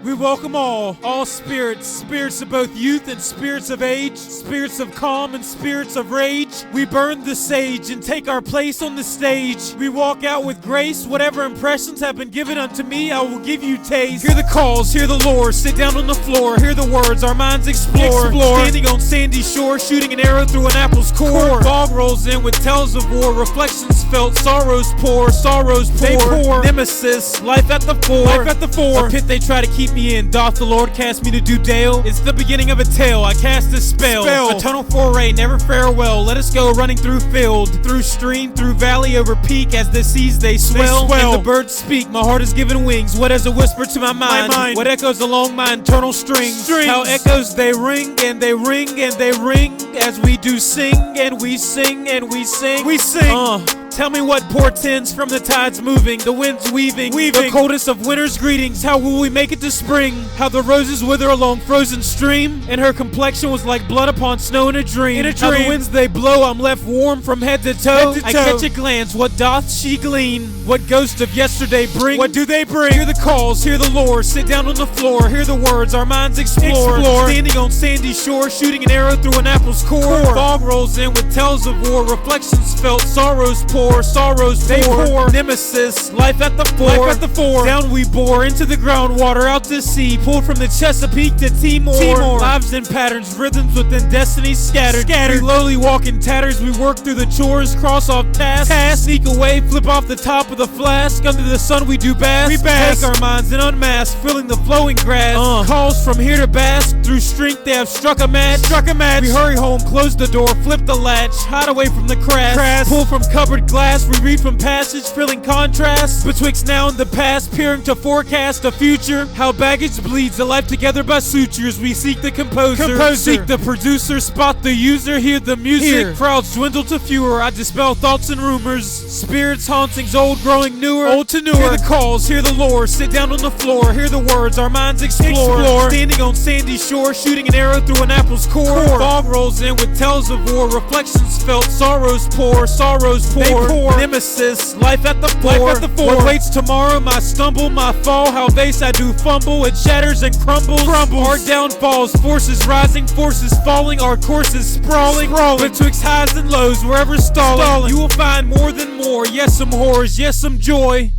We welcome all spirits, spirits of both youth and spirits of age, spirits of calm and spirits of rage. We burn the sage and take our place on the stage. We walk out with grace, whatever impressions have been given unto me, I will give you taste. Hear the calls, hear the lore, sit down on the floor, hear the words, our minds explore. Standing on sandy shore, shooting an arrow through an apple's core. Fog rolls in with tales of war, reflections felt, sorrows pour. They pour. Nemesis, life at the fore. A pit they try to keep me in, doth the Lord cast me to do dale? It's the beginning of a tale, I cast a spell. A tunnel foray, never farewell. Let us go running through field, through stream, through valley, over peak. As the seas they swell, and the birds speak. My heart is given wings. What as a whisper to my mind? What echoes along my internal strings? How echoes they ring and they ring and they ring, as we do sing and we sing and we sing. Tell me what portends from the tides moving, the winds weaving, the coldest of winter's greetings. How will we make it to spring? How the roses wither along frozen stream, and her complexion was like blood upon snow in a dream. How the winds they blow, I'm left warm from head to toe. I catch a glance, what doth she glean? What ghost of yesterday bring? What do they bring? Hear the calls, hear the lore, sit down on the floor, hear the words, our minds explore. Standing on sandy shore, shooting an arrow through an apple's core. Fog rolls in with tales of war, reflections felt, sorrows pour. They pour. Nemesis, life at the fore. Down we bore into the groundwater, out to sea, pulled from the Chesapeake to Timor. Lives in patterns, rhythms within destiny scattered. We lowly walk in tatters, we work through the chores, cross off tasks, sneak away, flip off the top of the flask. Under the sun we do bask. Take our minds and unmask, filling the flowing grass. Calls from here to bask, through strength they have struck a match. We hurry home, close the door, flip the latch, hide away from the crash. Pull from cupboard glass, we read from passage, filling contrasts betwixt now and the past, peering to forecast a future. How baggage bleeds, a life together by sutures. We seek the composer. Seek the producer, spot the user, hear the music. Crowds dwindle to fewer, I dispel thoughts and rumors. Spirits, hauntings, old growing newer, old to newer. Hear the calls, hear the lore, sit down on the floor, hear the words, our minds explore. Standing on sandy shore, shooting an arrow through an apple's core. Fog rolls in with tales of war, reflections felt, sorrows pour. Nemesis, life at the fore. What waits tomorrow, my stumble, my fall. How base I do fumble, it shatters and crumbles. Our downfalls, forces rising, forces falling. Our courses sprawling. Betwixt highs and lows, wherever stalling. You will find more than more, yes some horrors, yes some joy.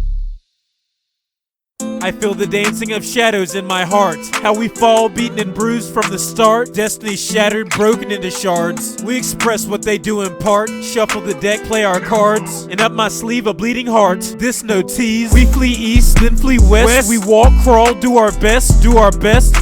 I feel the dancing of shadows in my heart. How we fall, beaten and bruised from the start. Destiny shattered, broken into shards. We express what they do in part. Shuffle the deck, play our cards. And up my sleeve a bleeding heart. This no tease. We flee east, then flee west. We walk, crawl, do our best.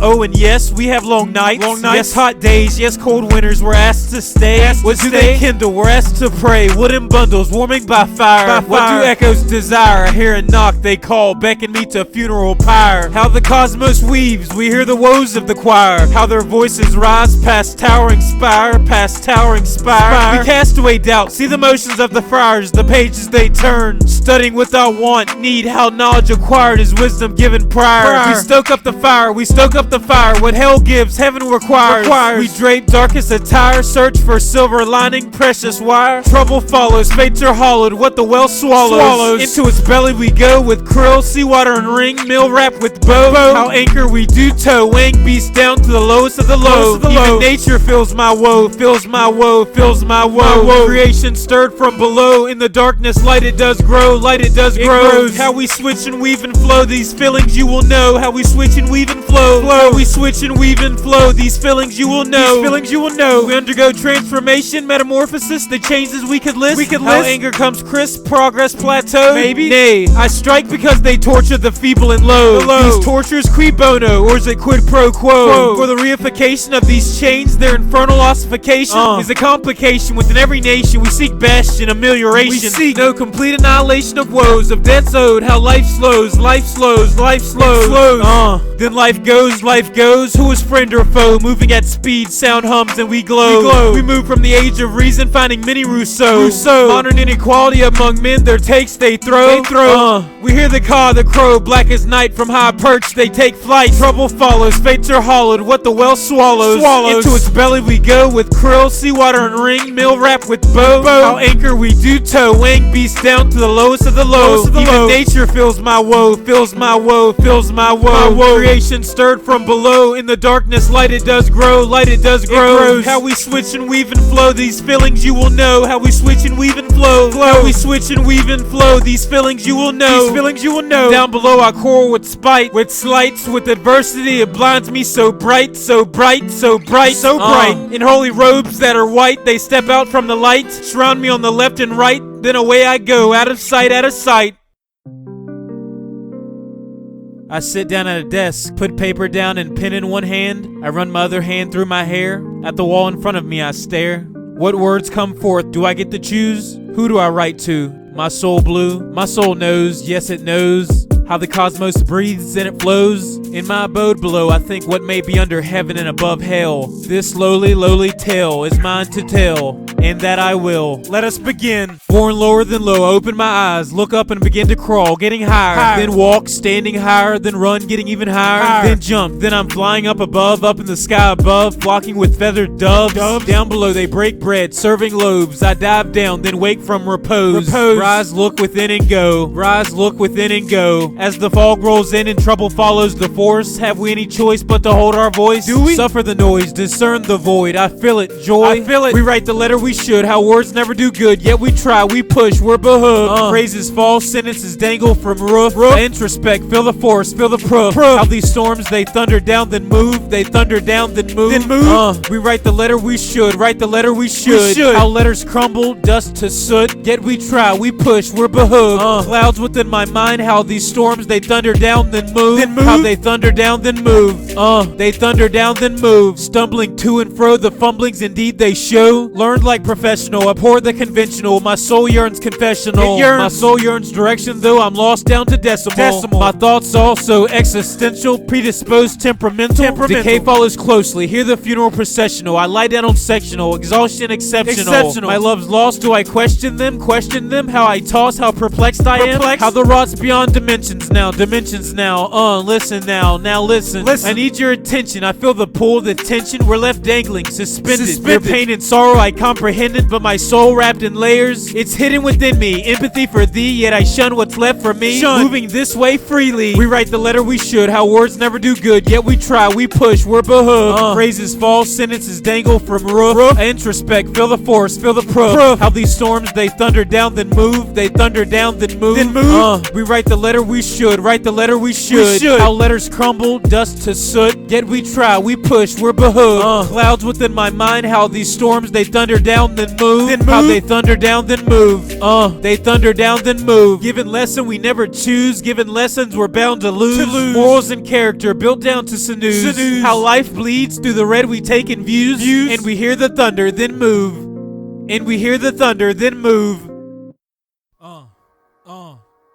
Oh, and yes, we have long nights. Yes, hot days. Yes, cold winters. We're asked to stay. What do they kindle? We're asked to pray. Wooden bundles, warming by fire. What do echoes desire? I hear a knock, they call, beckon me to funeral pyre. How the cosmos weaves, we hear the woes of the choir. How their voices rise past towering spire. We cast away doubt, see the motions of the friars, the pages they turn, studying without want, need. How knowledge acquired is wisdom given prior. We stoke up the fire, what hell gives, heaven requires. We drape darkest attire, search for silver lining, precious wire. Trouble follows, fates are hollowed, what the well swallows. Into its belly we go with krill, seawater and ring, mill wrap with bow. How anchor we do tow, wang beast down to the lowest of the low. Even nature feels my woe, Creation stirred from below, in the darkness light it does grow, It grows. How we switch and weave and flow, these feelings you will know. How we switch and weave and flow. These feelings you will know. We undergo transformation, metamorphosis, the changes we could list. How anger comes crisp, progress plateau. Maybe. Nay, I strike because they torture the feeble and low. These tortures qui bono, or is it quid pro quo? For the reification of these chains, their infernal ossification is a complication. Within every nation we seek bastion, amelioration. We seek no complete annihilation of woes, of debts owed. How life slows. Then life goes. Who is friend or foe? Moving at speed, sound hums and we glow. We move from the age of reason, finding many Rousseau. Modern inequality among men, their takes they throw. We hear the caw, the crow, black as as night from high perch they take flight. Trouble follows, fates are hollowed, what the well swallows. Into its belly we go with krill, seawater and ring, mill wrap with bow. How anchor we do tow, wang beast down to the lowest of the low. Even nature feels my woe, feels my woe, feels my woe. Creation stirred from below, in the darkness light it does grow, light it does grow. How we switch and weave and flow, these feelings you will know. How we switch and weave and flow, how we switch and weave and flow, these feelings you will know. These feelings you will know. Down below I quarrel with spite, with slights, with adversity. It blinds me so bright, so bright, so bright, so bright. In holy robes that are white, they step out from the light, surround me on the left and right. Then away I go, out of sight, out of sight. I sit down at a desk, put paper down and pen in one hand. I run my other hand through my hair. At the wall in front of me I stare. What words come forth? Do I get to choose? Who do I write to? My soul blue, my soul knows, yes it knows how the cosmos breathes and it flows. In my abode below I think what may be under heaven and above hell. This lowly, lowly tale is mine to tell, and that I will. Let us begin. Born lower than low, open my eyes, look up and begin to crawl, getting higher. Then walk, standing higher, then run, getting even higher. Then jump, then I'm flying up above, up in the sky above, flocking with feathered doves. Down below they break bread, serving loaves. I dive down, then wake from repose. Rise, look within and go. Rise, look within and go. As the fog rolls in and trouble follows the force, have we any choice but to hold our voice? Do we? Suffer the noise, discern the void. I feel it, joy. I feel it. We write the letter we should. How words never do good, yet we try, we push, we're behooved. Phrases fall, sentences dangle from roof. I introspect, feel the force, feel the proof. How these storms they thunder down then move. They thunder down then move. We write the letter we should. Write the letter we should. How letters crumble, dust to soot, yet we try, we push, we're behooved. Clouds within my mind. How these storms they thunder down then move. How they thunder down then move. They thunder down then move. Stumbling to and fro, the fumblings indeed they show. Learned like professional, abhor the conventional. My soul yearns confessional. My soul yearns direction, though I'm lost down to decimal. My thoughts also existential, predisposed, temperamental. Decay follows closely, hear the funeral processional. I lie down on sectional, exhaustion exceptional. My love's lost, do I question them? Question them, how I toss, how perplexed I am. How the rots beyond dimensions now. Listen now listen. I need your attention, I feel the pull, the tension. We're left dangling, suspended. Your pain and sorrow I comprehended, but my soul wrapped in layers. It's hidden within me, empathy for thee, yet I shun what's left for me. Moving this way freely. We write the letter we should. How words never do good, yet we try, we push, we're behooved. Phrases fall, sentences dangle from roof. I introspect, feel the force, feel the proof. How these storms they thunder down then move. They thunder down then move. We write the letter we should. Write the letter we should. How letters crumble, dust to soot, yet we try, we push, we're behooved. Clouds within my mind. How these storms they thunder down then move. How they thunder down then move. They thunder down then move. Given lesson we never choose, given lessons we're bound to lose. Morals and character built down to snooze. How life bleeds through the red we take in views. And we hear the thunder then move. And we hear the thunder then move.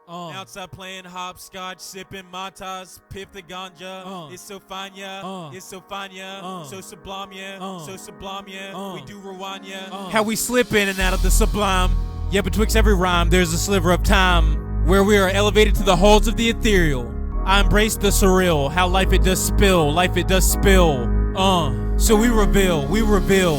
Outside playing hopscotch, sipping matas, piff the ganja. It's so fine, yeah. It's so fine, yeah. So sublime, yeah. So sublime, yeah. We do rewind, yeah. How we slip in and out of the sublime. Yeah, betwixt every rhyme, there's a sliver of time where we are elevated to the halls of the ethereal. I embrace the surreal. How life it does spill, life it does spill. So we reveal,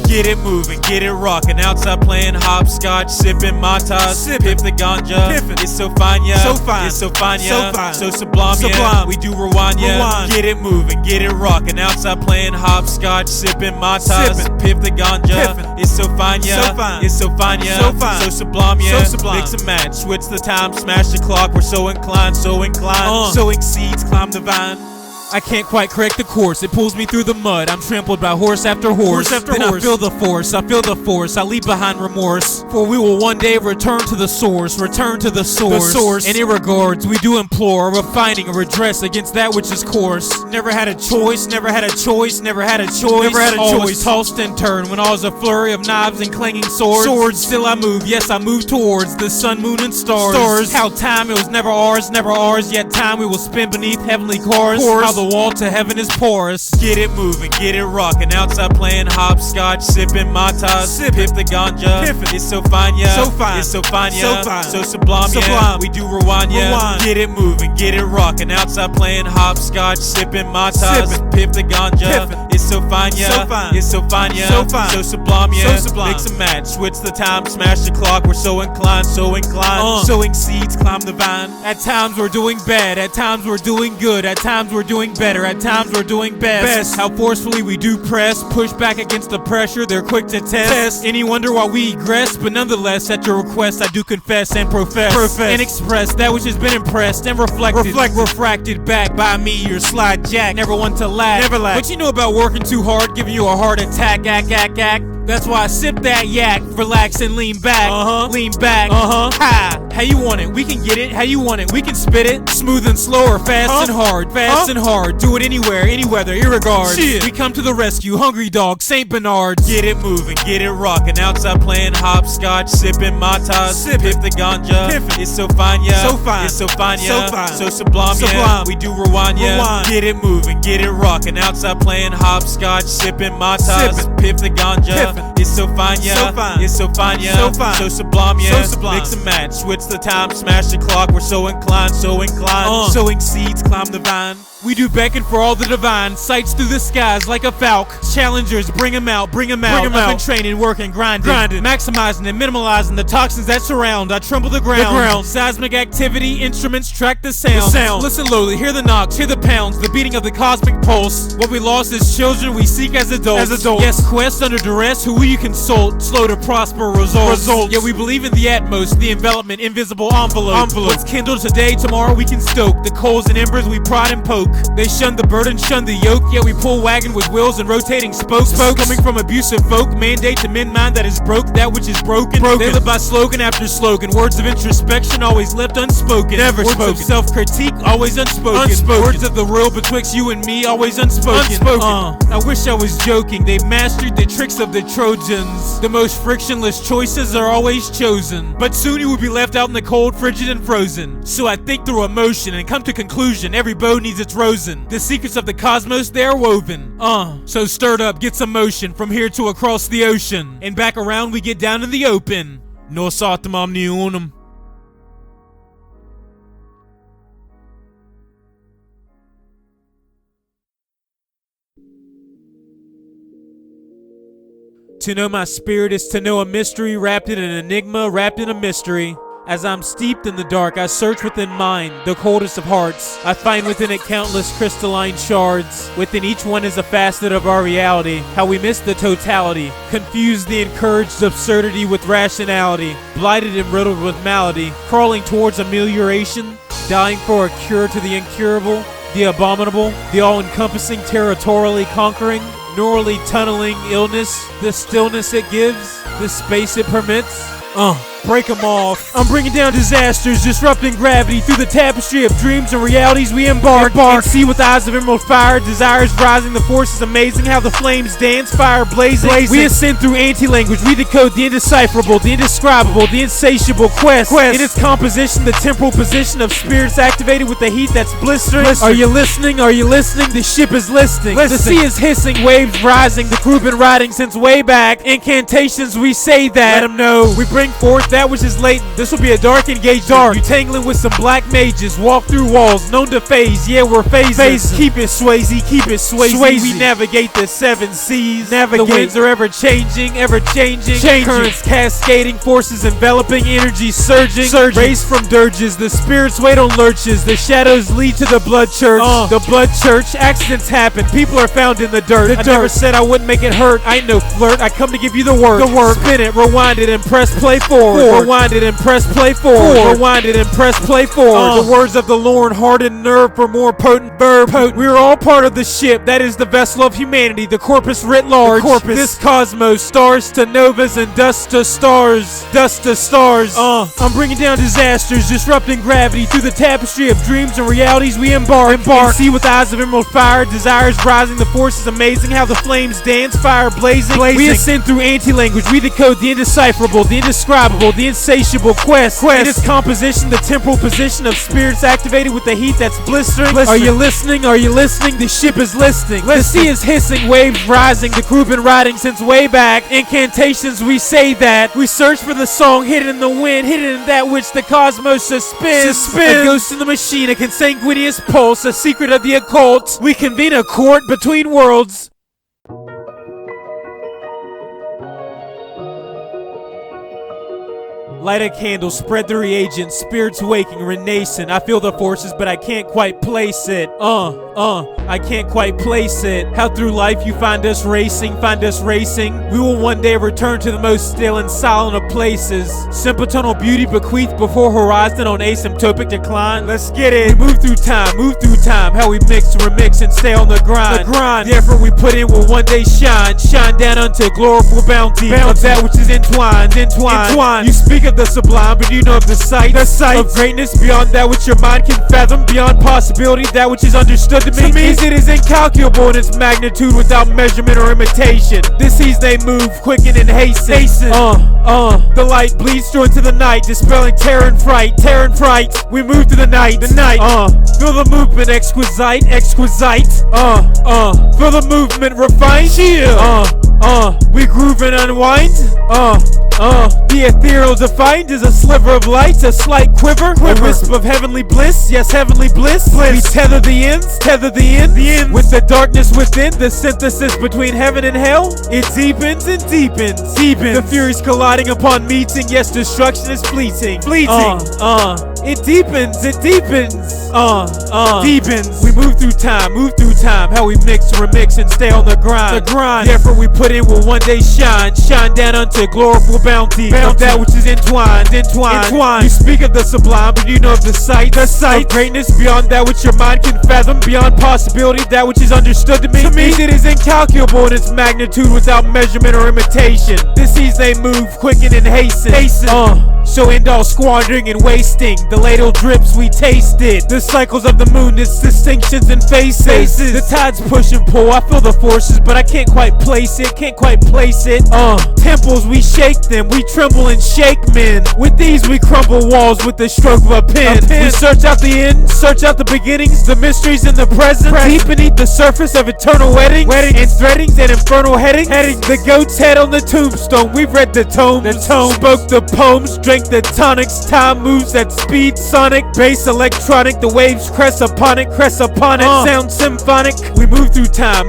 get it moving, get it rocking. Outside playing hopscotch, sipping matas, piff the ganja. It's so fine, yeah. So fine. It's so fine, yeah. So sublime, yeah. We do rewind, yeah. Get it moving, get it rocking. Outside playing hopscotch, sipping matas, piff the ganja. It's so fine, yeah. It's so fine, yeah. So sublime, yeah. Mix and match, switch the time, smash the clock. We're so inclined. Sowing seeds, climb the vine. I can't quite correct the course, it pulls me through the mud. I'm trampled by horse after horse. I feel the force, I leave behind remorse. For we will one day return to the source. And in regards, we do implore a refining, a redress against that which is coarse. Never had a choice. Always tossed and turned when all is a flurry of knives and clanging swords. Still I move, yes I move towards the sun, moon, and stars. How time, it was never ours, yet time we will spend beneath heavenly cars. How the wall to heaven is porous. Get it moving, get it rocking. Outside playing hopscotch, sipping matas, pip the ganja. It's so fine, yeah. So fine. It's so fine, yeah. So fine. So sublime, yeah. We do rewind, yeah. Get it moving, get it rocking. Outside playing hopscotch, sipping matas, pip the ganja. It's so fine, yeah. So fine. It's so fine, yeah. So fine. So sublime, yeah. So sublime. Mix and match, switch the time, smash the clock. We're so inclined, so inclined. Sowing seeds, climb the vine. At times we're doing bad, at times we're doing good, at times we're doing better, at times we're doing best. How forcefully we do press, push back against the pressure, they're quick to test. Any wonder why we egress? But nonetheless, at your request, I do confess and profess and express that which has been impressed and reflected, refracted back by me, your slide jack. Never one to laugh, never laugh. But you know about working too hard, giving you a heart attack, act. That's why I sip that yak, relax and lean back, lean back. Ha! How you want it? We can get it. How you want it? We can spit it. Smooth and slow or fast and hard, fast and hard. Do it anywhere, any weather, irregard. We come to the rescue, hungry dog, Saint Bernards. Get it moving, get it rocking. Outside playing hopscotch, sipping matas, pip the ganja. It's so fine, yeah. So fine. It's so fine, yeah. So fine. So sublime, yeah. We do rewind, yeah. Get it moving, get it rocking. Outside playing hopscotch, sipping matas, pip the ganja. It's so fine, yeah. So fine. It's so fine, yeah. So fine. So sublime, yeah. So sublime. Mix and match, switch the time, smash the clock. We're so inclined, so inclined. Sowing seeds, climb the vine. We do beckon for all the divine, sights through the skies like a falcon. Challengers, bring them out, bring them out. I've been training, working, grinding, maximizing and minimalizing the toxins that surround. I tremble the ground. Seismic activity, instruments track the sound. Listen lowly, hear the knocks, hear the pounds, the beating of the cosmic pulse. What we lost as children, we seek as adults. Yes, quest under duress, who will you consult? Slow to prosper, results. Yeah, we believe in the atmos, the envelopment, invisible envelope. What's kindled today, tomorrow we can stoke. The coals and embers we prod and poke. They shun the burden, shun the yoke, yet we pull wagon with wheels and rotating spokes. Coming from abusive folk, mandate to men mind that is broke, that which is broken. They live by slogan after slogan, words of introspection always left unspoken. Never words spoken. Of self-critique always unspoken. Words of the real betwixt you and me always unspoken. I wish I was joking, they mastered the tricks of the Trojans. The most frictionless choices are always chosen, but soon you will be left out in the cold, frigid and frozen. So I think through emotion and come to conclusion, every bow needs its rosen. The secrets of the cosmos, they are woven. So stirred up, get some motion from here to across the ocean, and back around we get down in the open. Nos autem omnium. To know my spirit is to know a mystery, wrapped in an enigma, wrapped in a mystery. As I'm steeped in the dark, I search within mine, the coldest of hearts. I find within it countless crystalline shards. Within each one is a facet of our reality. How we miss the totality. Confuse the encouraged absurdity with rationality. Blighted and riddled with malady. Crawling towards amelioration. Dying for a cure to the incurable. The abominable. The all-encompassing, territorially conquering. Neurally tunneling illness. The stillness it gives. The space it permits. Break them off. I'm bringing down disasters, disrupting gravity through the tapestry of dreams and realities we embark. And see with eyes of emerald fire, desires rising, the force is amazing, how the flames dance, fire blazing. We ascend through anti-language, we decode the indecipherable, the indescribable, the insatiable quest. In its composition, the temporal position of spirits activated with the heat that's blistering. Are you listening? Are you listening? The ship is listing. The sea is hissing, waves rising, the crew been riding since way back. Incantations, we say that. Let them know. We bring forth that which is latent. This will be a dark engagement. You tangling with some black mages. Walk through walls, known to phase. Yeah, we're phasing. Keep it Swayze, keep it Swayze. We navigate the 7 seas. The winds are ever changing. Currents cascading, forces enveloping, energy surging. Race from dirges, the spirits wait on lurches. The shadows lead to the blood church. The blood church, accidents happen. People are found in the dirt. I never said I wouldn't make it hurt. I ain't no flirt. I come to give you the work. Spin it, rewind it, and press play forward. Rewind it and press play forward. Rewind it and press play forward. The words of the Lord hardened nerve for more potent verb. We are all part of the ship. That is the vessel of humanity, the corpus writ large. This cosmos, stars to novas and dust to stars. I'm bringing down disasters, disrupting gravity through the tapestry of dreams and realities we embark. And see with eyes of emerald fire, desires rising, the force is amazing, how the flames dance, fire blazing. We ascend through anti-language, we decode the indecipherable, the indescribable, unquenchable, the insatiable quest. In its composition, the temporal position of spirits activated with the heat that's blistering. Are you listening? Are you listening? The ship is listing. The sea is hissing, waves rising. The crew been riding since way back. Incantations, we say that. We search for the song hidden in the wind, hidden in that which the cosmos suspends. A ghost in the machine, a consanguineous pulse, a secret of the occult. We convene a court between worlds. Light a candle, spread the reagent, spirits waking, renascent. I feel the forces, but I can't quite place it. I can't quite place it. How through life you find us racing. We will one day return to the most still and silent of places. Symptomal beauty bequeathed before horizon on asymptotic decline. Let's get it. We move through time. How we mix, remix, and stay on the grind. The effort we put in will one day shine down unto gloriful bounty of that which is entwined. You speak of the sublime, but you know of the sight of greatness beyond that which your mind can fathom, beyond possibility, that which is understood to me. It is incalculable in its magnitude without measurement or imitation. The seas they move, quicken and hasten. The light bleeds through into the night, dispelling terror and fright. We move through the night. Feel the movement, exquisite. Feel the movement, refined. We groove and unwind. The ethereal defined is a sliver of light, a slight quiver, a wisp of heavenly bliss. Yes, heavenly bliss. We tether the ends, with the darkness within. The synthesis between heaven and hell, it deepens and deepens. The furies colliding upon meeting. Yes, destruction is fleeting. It deepens. Deepens. We move through time. How we mix, remix, and stay on the grind. The effort we put in will one day shine down unto gloriful bounty of that which is entwined. You speak of the sublime, but you know of the sight of greatness beyond that which your mind can fathom, beyond possibility, that which is understood to me. It is incalculable in its magnitude without measurement or imitation. The seas they move, quicken and hasten. So end all squandering and wasting. The ladle drips, we taste it. The cycles of the moon, its distinctions and faces. The tides push and pull, I feel the forces, but I can't quite place it. Temples, we shake them, we tremble and shake men. With these we crumble walls with the stroke of a pen. We search out the end, search out the beginnings, the mysteries in the present. Deep beneath the surface of eternal weddings and threadings and infernal headings. The goat's head on the tombstone, we've read the tomes. Spoke the poems, drank the tonics. Time moves at speed, sonic, bass electronic. The waves crest upon it. Sound symphonic. We move through time.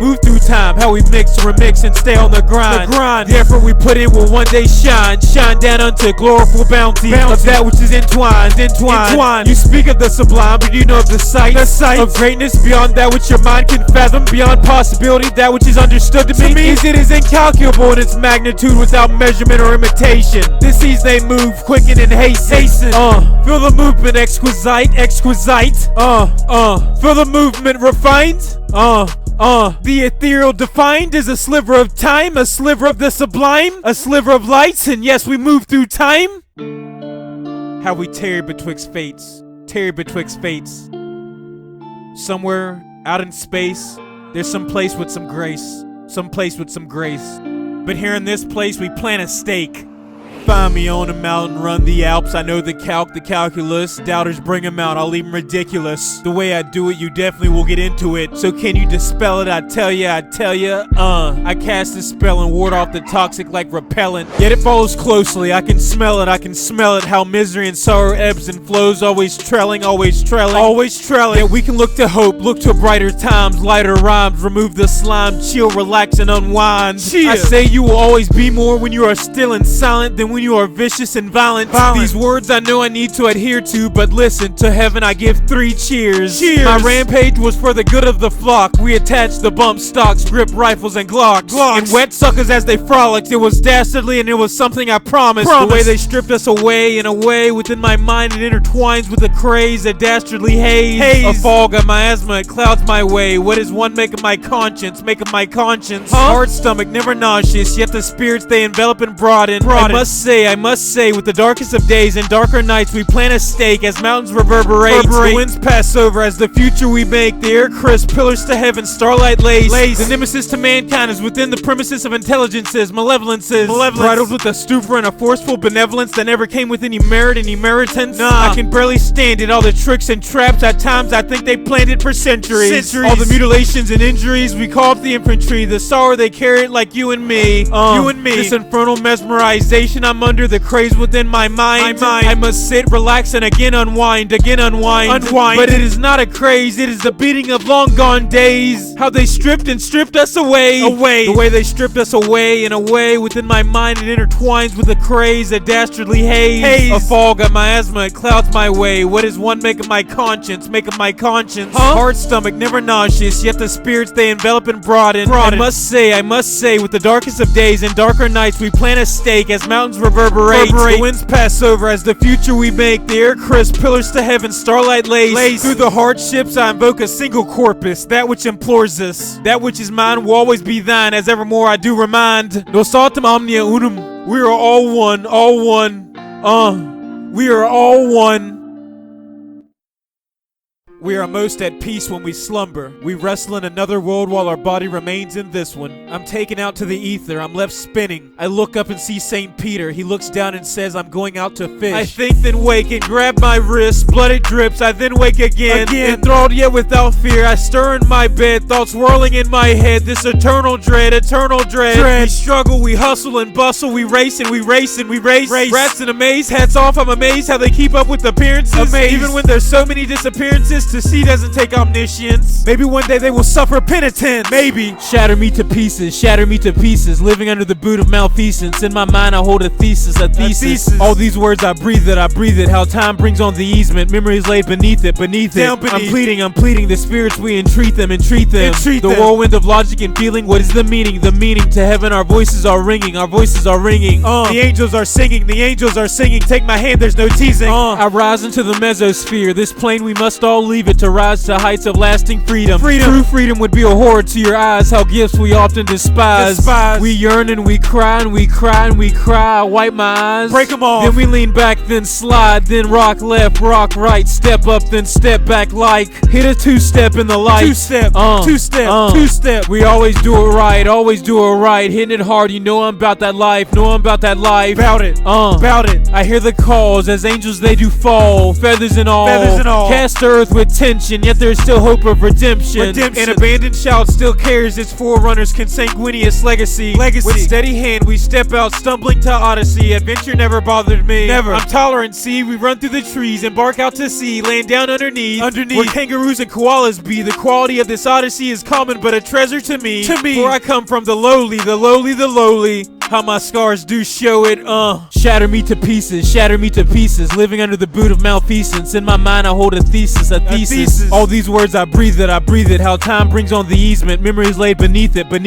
How we mix, remix, and stay on the grind. The effort we put in will one day shine down unto gloriful bounty of that which is entwined. You speak of the sublime, but you know of the sight of greatness beyond that which your mind can fathom, beyond possibility, that which is understood to me. It is incalculable in its magnitude without measurement or imitation. The seas they move, quicken and hasten. Feel the movement, exquisite. Feel the movement, refined. The ethereal defined is a sliver of time, a sliver of the sublime, a sliver of lights, and yes, we move through time. How we tarry betwixt fates. Somewhere out in space, there's some place with some grace. But here in this place, we plant a stake. Find me on a mountain, run the Alps. I know the calculus. Doubters bring them out, I'll leave them ridiculous. The way I do it, you definitely will get into it. So can you dispel it? I tell ya. I cast a spell and ward off the toxic like repellent. Yet it follows closely, I can smell it. How misery and sorrow ebbs and flows, always trailing. Yet we can look to hope, look to brighter times, lighter rhymes. Remove the slime, chill, relax, and unwind. I say you will always be more when you are still and silent than when you are vicious and violent. These words I know I need to adhere to, but listen, to heaven I give 3 cheers. My rampage was for the good of the flock. We attached the bump stocks, grip rifles and glocks. And wet suckers as they frolicked. It was dastardly and it was something I promised. The way they stripped us away, in a way within my mind it intertwines with a craze, a dastardly haze. A fog on my asthma, it clouds my way. What is one make of my conscience? Heart, stomach, never nauseous, yet the spirits they envelop and broaden. I must must say, with the darkest of days and darker nights, we plant a stake as mountains reverberate. The winds pass over as the future we make. The air crisp, pillars to heaven, starlight laced. The nemesis to mankind is within the premises of intelligences, malevolences. Bridled with a stupor and a forceful benevolence that never came with any merit, any meritance. I can barely stand it. All the tricks and traps, at times I think they planned it for centuries. All the mutilations and injuries, we call up the infantry. The sorrow they carry it like you and me. You and me. This infernal mesmerization I'm under, the craze within my mind. I must sit, relax, and again unwind. But it is not a craze, it is the beating of long gone days. How they stripped us away. The way they stripped us away, in a way within my mind it intertwines with a craze, a dastardly haze. A fog on my asthma, it clouds my way. What is one making my conscience? Hard stomach, never nauseous, yet the spirits they envelop and broaden. I must say, with the darkest of days and darker nights, we plant a stake as mountains reverberate. The winds pass over as the future we make. The air crisp, pillars to heaven, starlight laced. Through the hardships I invoke a single corpus, that which implores us. That which is mine will always be thine, as evermore I do remind. Nos autem omnia unum. We are all one, we are all one. We are most at peace when we slumber. We wrestle in another world while our body remains in this one. I'm taken out to the ether, I'm left spinning. I look up and see St. Peter. He looks down and says, I'm going out to fish. I think, then wake and grab my wrist. Blood it drips, I then wake again. Enthralled yet without fear, I stir in my bed. Thoughts whirling in my head, this eternal dread. We struggle, we hustle and bustle. We race and we race and we race. Rats in a maze, hats off, I'm amazed how they keep up with appearances. Even when there's so many disappearances. To see doesn't take omniscience. Maybe one day they will suffer penitence. Maybe. Shatter me to pieces, living under the boot of malfeasance. In my mind I hold a thesis. All these words I breathe it. How time brings on the easement, memories laid beneath it. I'm pleading the spirits we entreat them. The whirlwind of logic and feeling, what is the meaning? To heaven our voices are ringing. The angels are singing, take my hand, there's no teasing. I rise into the mesosphere, this plane we must all leave it to rise to heights of lasting freedom. True freedom would be a horror to your eyes, how gifts we often despise. We yearn and we cry and we cry. I wipe my eyes, break them off. Then we lean back, then slide, then rock left, rock right. Step up, then step back like hit a two-step in the light. Two-step. We always do it right. Hitting it hard, you know I'm about that life. Bout it. I hear the calls as angels they do fall. Feathers and all. Cast earth with tension, yet there's still hope of redemption. An abandoned child still carries its forerunners' consanguineous legacy. With steady hand we step out, stumbling to Odyssey. Adventure never bothered me. I'm tolerant, see, we run through the trees, embark out to sea, laying down underneath where kangaroos and koalas be. The quality of this Odyssey is common, but a treasure to me. For I come from the lowly. How my scars do show it, Shatter me to pieces, living under the boot of malfeasance. In my mind I hold a thesis. All these words I breathe it. How time brings on the easement, memories laid beneath it. I'm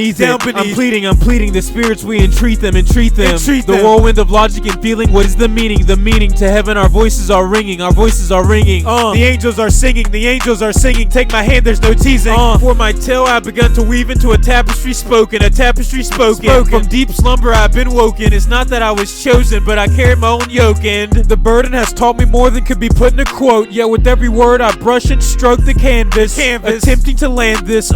pleading the spirits we entreat them. The whirlwind of logic and feeling, what is the meaning? To heaven our voices are ringing. The angels are singing, take my hand, there's no teasing. For my tale I've begun to weave into a tapestry spoken. From deep slumber I've been woken. It's not that I was chosen, but I carry my own yoke, and the burden has taught me more than could be put in a quote. Yet with every word I brush and stroke the canvas. Attempting to land this,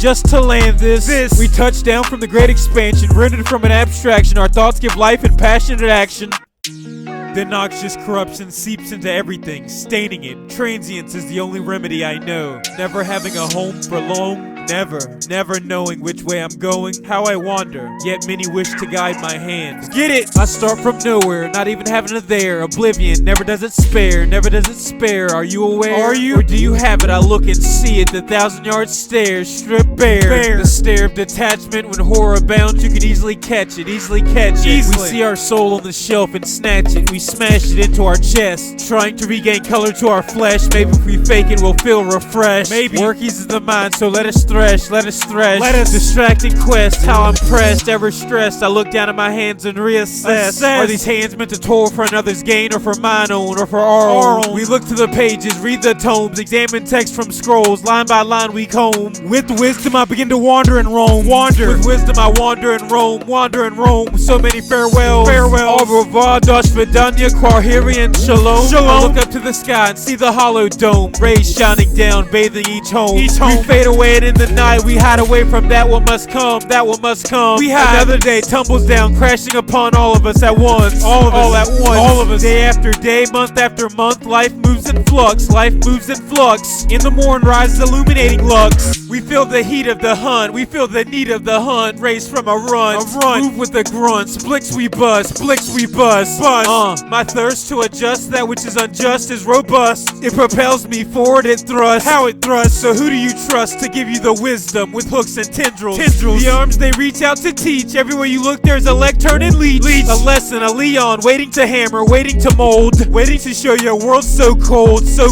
just to land this. We touch down from the great expansion, rendered from an abstraction. Our thoughts give life and passionate action. Then noxious corruption seeps into everything, staining it. Transience is the only remedy I know. Never having a home for long. Never knowing which way I'm going, how I wander, yet many wish to guide my hand. Get it! I start from nowhere, not even having it there. Oblivion never does it spare. Are you aware? Or do you have it? I look and see it, the 1,000-yard stare, stripped bare. The stare of detachment, when horror abounds, you can easily catch it. We see our soul on the shelf and snatch it. We smash it into our chest, trying to regain color to our flesh. Maybe if we fake it, we'll feel refreshed. Work eases the mind, so let us thresh, let us thresh. Let us distracting quest, how I'm pressed, ever stressed. I look down at my hands and reassess. Are these hands meant to toil for another's gain, or for mine own, or for our own? We look to the pages, read the tomes, examine text from scrolls, line by line we comb. With wisdom I begin to wander and roam. With wisdom I wander and roam. So many farewells. Au revoir, Dosh Vidanya, Quarhirian, Shalom. I look up to the sky and see the hollow dome, rays shining down, bathing each home. We fade away and in the night we hide away from that what must come, We hide. Another day tumbles down, crashing upon all of us at once. All at once. Day after day, month after month, life moves in flux. In the morn rises illuminating lux. We feel the heat of the hunt, we feel the need of the hunt, raised from a run. Move with the grunts, blicks we bust. My thirst to adjust that which is unjust is robust. It propels me forward, it thrusts. How it thrusts, so who do you trust to give you the wisdom with hooks and tendrils? The arms they reach out to teach. Everywhere you look there's a lectern and leech. A lesson, a Leon, waiting to hammer, waiting to mold, waiting to show you a world so cold. A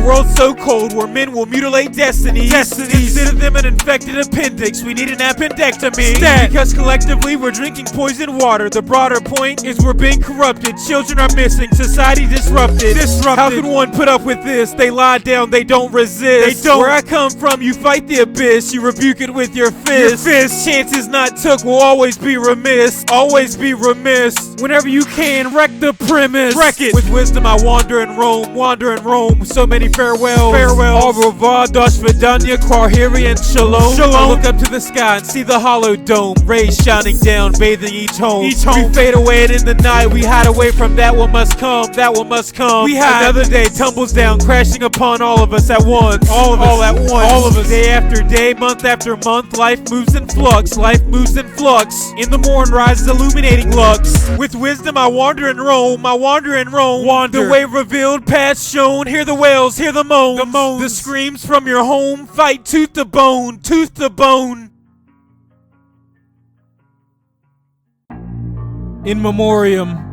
world so cold where men will mutilate destinies. Consider them an infected appendix. We need an appendectomy. Because collectively we're drinking poisoned water. The broader point is we're being corrupted. Children are missing. Society disrupted. How can one put up with this? They lie down. They don't resist. Where I come from, you fight the abyss. You rebuke it with your fist. Chances not took will always be remiss. Whenever you can, wreck the premise. Wreck it. With wisdom I wander and roam. So many farewells. Au revoir, Dosh Vidanya, Quarhirian, Shalom. I look up to the sky and see the hollow dome, rays shining down, bathing each home. We fade away and in the night we hide away from that what must come. We hide. Another day tumbles down, crashing upon all of us at once. All at once. Day after day, month after month, life moves in flux. In the morn rises illuminating lux. With wisdom I wander and roam. The way revealed, path shown. Hear the wails, hear the moans. The screams from your home, fight tooth to bone. In memoriam.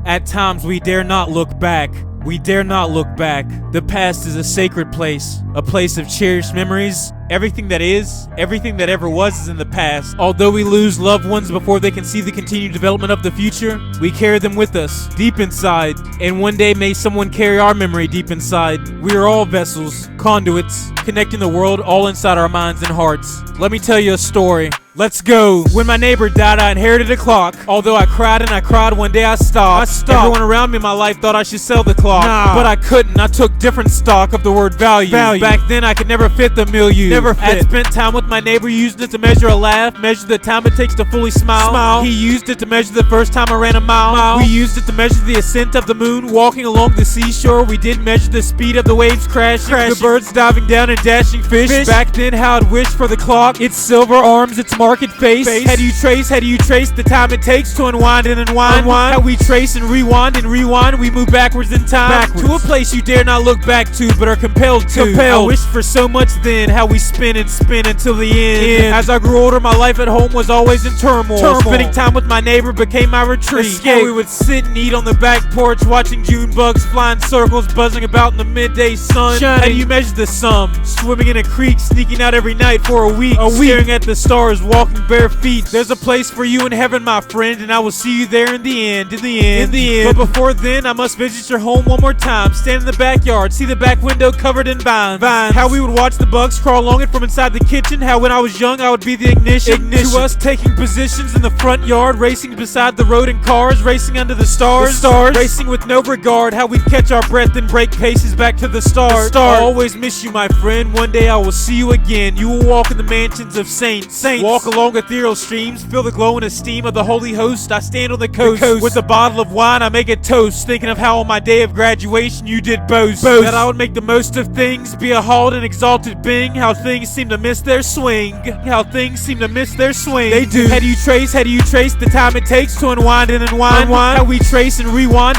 At times we dare not look back. The past is a sacred place, a place of cherished memories. Everything that is, everything that ever was is in the past. Although we lose loved ones before they can see the continued development of the future, we carry them with us, deep inside. And one day may someone carry our memory deep inside. We are all vessels, conduits, connecting the world all inside our minds and hearts. Let me tell you a story. Let's go. When my neighbor died, I inherited a clock. Although I cried, one day I stopped. Everyone around me in my life thought I should sell the clock. But I couldn't. I took different stock of the word value. Back then, I could never fit the milieu. I spent time with my neighbor, used it to measure a laugh, measure the time it takes to fully smile. He used it to measure the first time I ran a mile. We used it to measure the ascent of the moon, walking along the seashore. We did measure the speed of the waves crashing, the birds diving down and dashing fish. Back then, how I'd wish for the clock, its silver arms, its market face. How do you trace the time it takes to unwind and unwind? How we trace and rewind, we move backwards in time. To a place you dare not look back to, but are compelled to. I wished for so much then, how we spin until the end. As I grew older, my life at home was always in turmoil. Spending time with my neighbor became my retreat. How we would sit and eat on the back porch, watching June bugs fly in circles, buzzing about in the midday sun. How do you measure the sum? Swimming in a creek, sneaking out every night for a week, staring at the stars, walking bare feet. There's a place for you in heaven, my friend, and I will see you there in the end. But before then, I must visit your home one more time. Stand in the backyard, see the back window covered in vines. How we would watch the bugs crawl along it from inside the kitchen. How when I was young, I would be the ignition. To us taking positions in the front yard, racing beside the road in cars, racing under the stars. Racing with no regard. How we'd catch our breath and break paces back to the start. I'll always miss you, my friend. One day I will see you again. You will walk in the mansions of saints. Walk along ethereal streams, feel the glow and esteem of the holy host. I stand on the coast with a bottle of wine. I make a toast, thinking of how on my day of graduation you did boast that I would make the most of things, be a halled and exalted being. How things seem to miss their swing. How things seem to miss their swing. They do. How do you trace the time it takes to unwind and unwind? How we trace and rewind,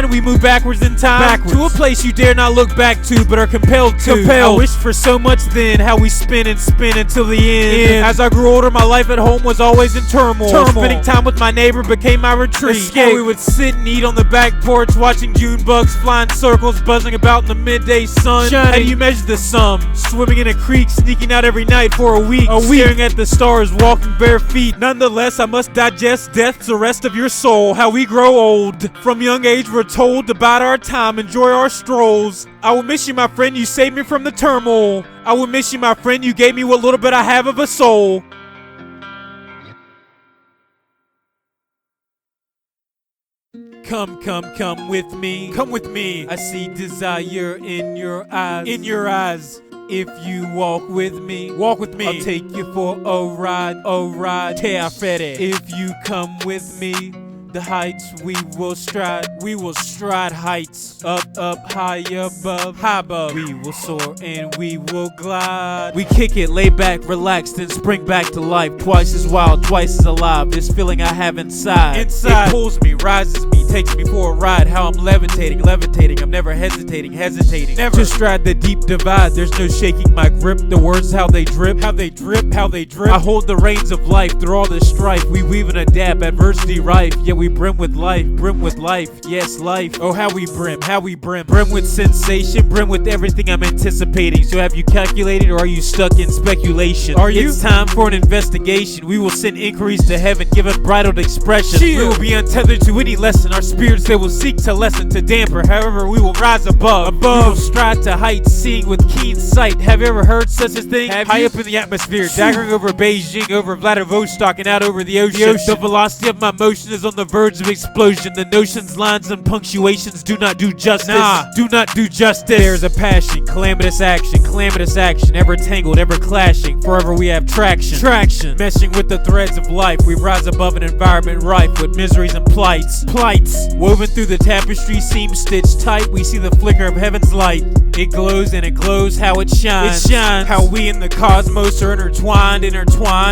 we move backwards in time. To a place you dare not look back to, but are compelled to. I wish for so much then, how we spin and spin until the end. As I grew older, my life at home was always in turmoil. Spending time with my neighbor became my retreat. How we would sit and eat on the back porch, watching June bugs flying circles, buzzing about in the midday sun. How do you measure the sum? Swimming in a creek, sneaking out every night for a week, staring at the stars, walking bare feet. Nonetheless, I must digest death's arrest of your soul. How we grow old. From young age, we're told to bide our time, enjoy our strolls. I will miss you, my friend, you saved me from the turmoil. I will miss you, my friend, you gave me what little bit I have of a soul. Come, come, come with me. Come with me. I see desire in your eyes. In your eyes. If you walk with me, I'll take you for a ride, Te afere. If you come with me, the heights we will stride heights, up, high above, we will soar and we will glide. We kick it, lay back, relax, then spring back to life, twice as wild, twice as alive, this feeling I have inside. It pulls me, rises me, takes me for a ride, how I'm levitating, I'm never hesitating, never. To stride the deep divide, there's no shaking my grip, the words how they drip, how they drip. I hold the reins of life through all this strife, we weave and adapt, adversity rife, yet we brim with life, yes, life. Oh, how we brim with sensation, brim with everything I'm anticipating. So have you calculated, or are you stuck in speculation? It's time for an investigation. We will send inquiries to heaven, give unbridled expression. We will be untethered to any lesson. Our spirits they will seek to lessen, to damper. However, we will rise above. We will stride to heights, seeing with keen sight. Have you ever heard such a thing? High up in the atmosphere, daggering over Beijing, over Vladivostok, and out over the ocean. The velocity of my motion is on the verge of explosion. The notions, lines, and punctuations do not do justice. Do not do justice. There's a passion, calamitous action, ever tangled, ever clashing. Forever we have traction, meshing with the threads of life. We rise above an environment rife with miseries and plights. Woven through the tapestry, seam stitched tight. We see the flicker of heaven's light. It glows and it glows, how it shines. How we in the cosmos are intertwined,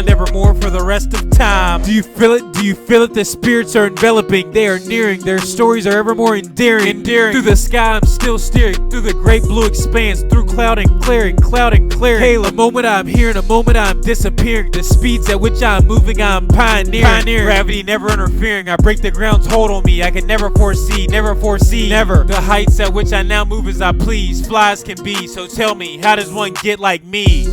evermore for the rest of time. Do you feel it? The spirits are enveloping, they are nearing, their stories are ever more endearing. Through the sky I'm still steering, through the great blue expanse, through cloud and clearing. Hey, a moment I'm here and a moment I'm disappearing. The speeds at which I'm moving, I'm pioneering. Gravity never interfering, I break the ground's hold on me. I can never foresee. The heights at which I now move as I please, fly as can be. So tell me, how does one get like me?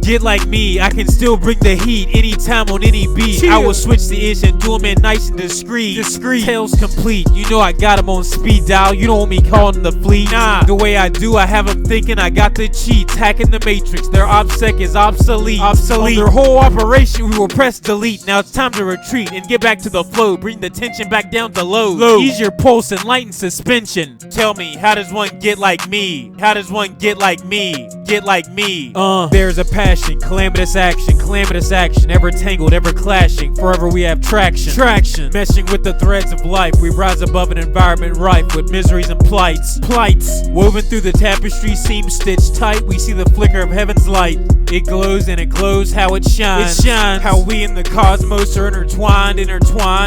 Get like me, I can still bring the heat anytime on any beat. I will switch the itch and do them in nice and discreet. Tales complete, you know I got them on speed dial. You don't want me calling the fleet. The way I do, I have them thinking I got the cheats. Hacking the matrix, their OBSEC is obsolete. On their whole operation, we will press delete. Now it's time to retreat and get back to the flow. Bring the tension back down to low. Ease your pulse and lighten suspension. Tell me, how does one get like me? There's a passion, calamitous action, ever tangled, ever clashing. Forever we have traction, meshing with the threads of life. We rise above an environment rife with miseries and plights. Woven through the tapestry, seam stitched tight. We see the flicker of heaven's light. It glows and it glows, how it shines. How we in the cosmos are intertwined,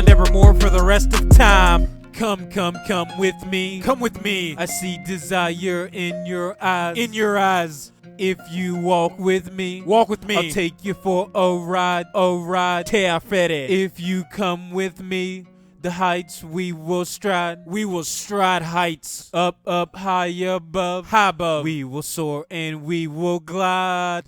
evermore for the rest of time. Come with me. I see desire in your eyes. If you walk with me, I'll take you for a ride, Te afere. If you come with me, the heights we will stride heights, up, high above, we will soar and we will glide.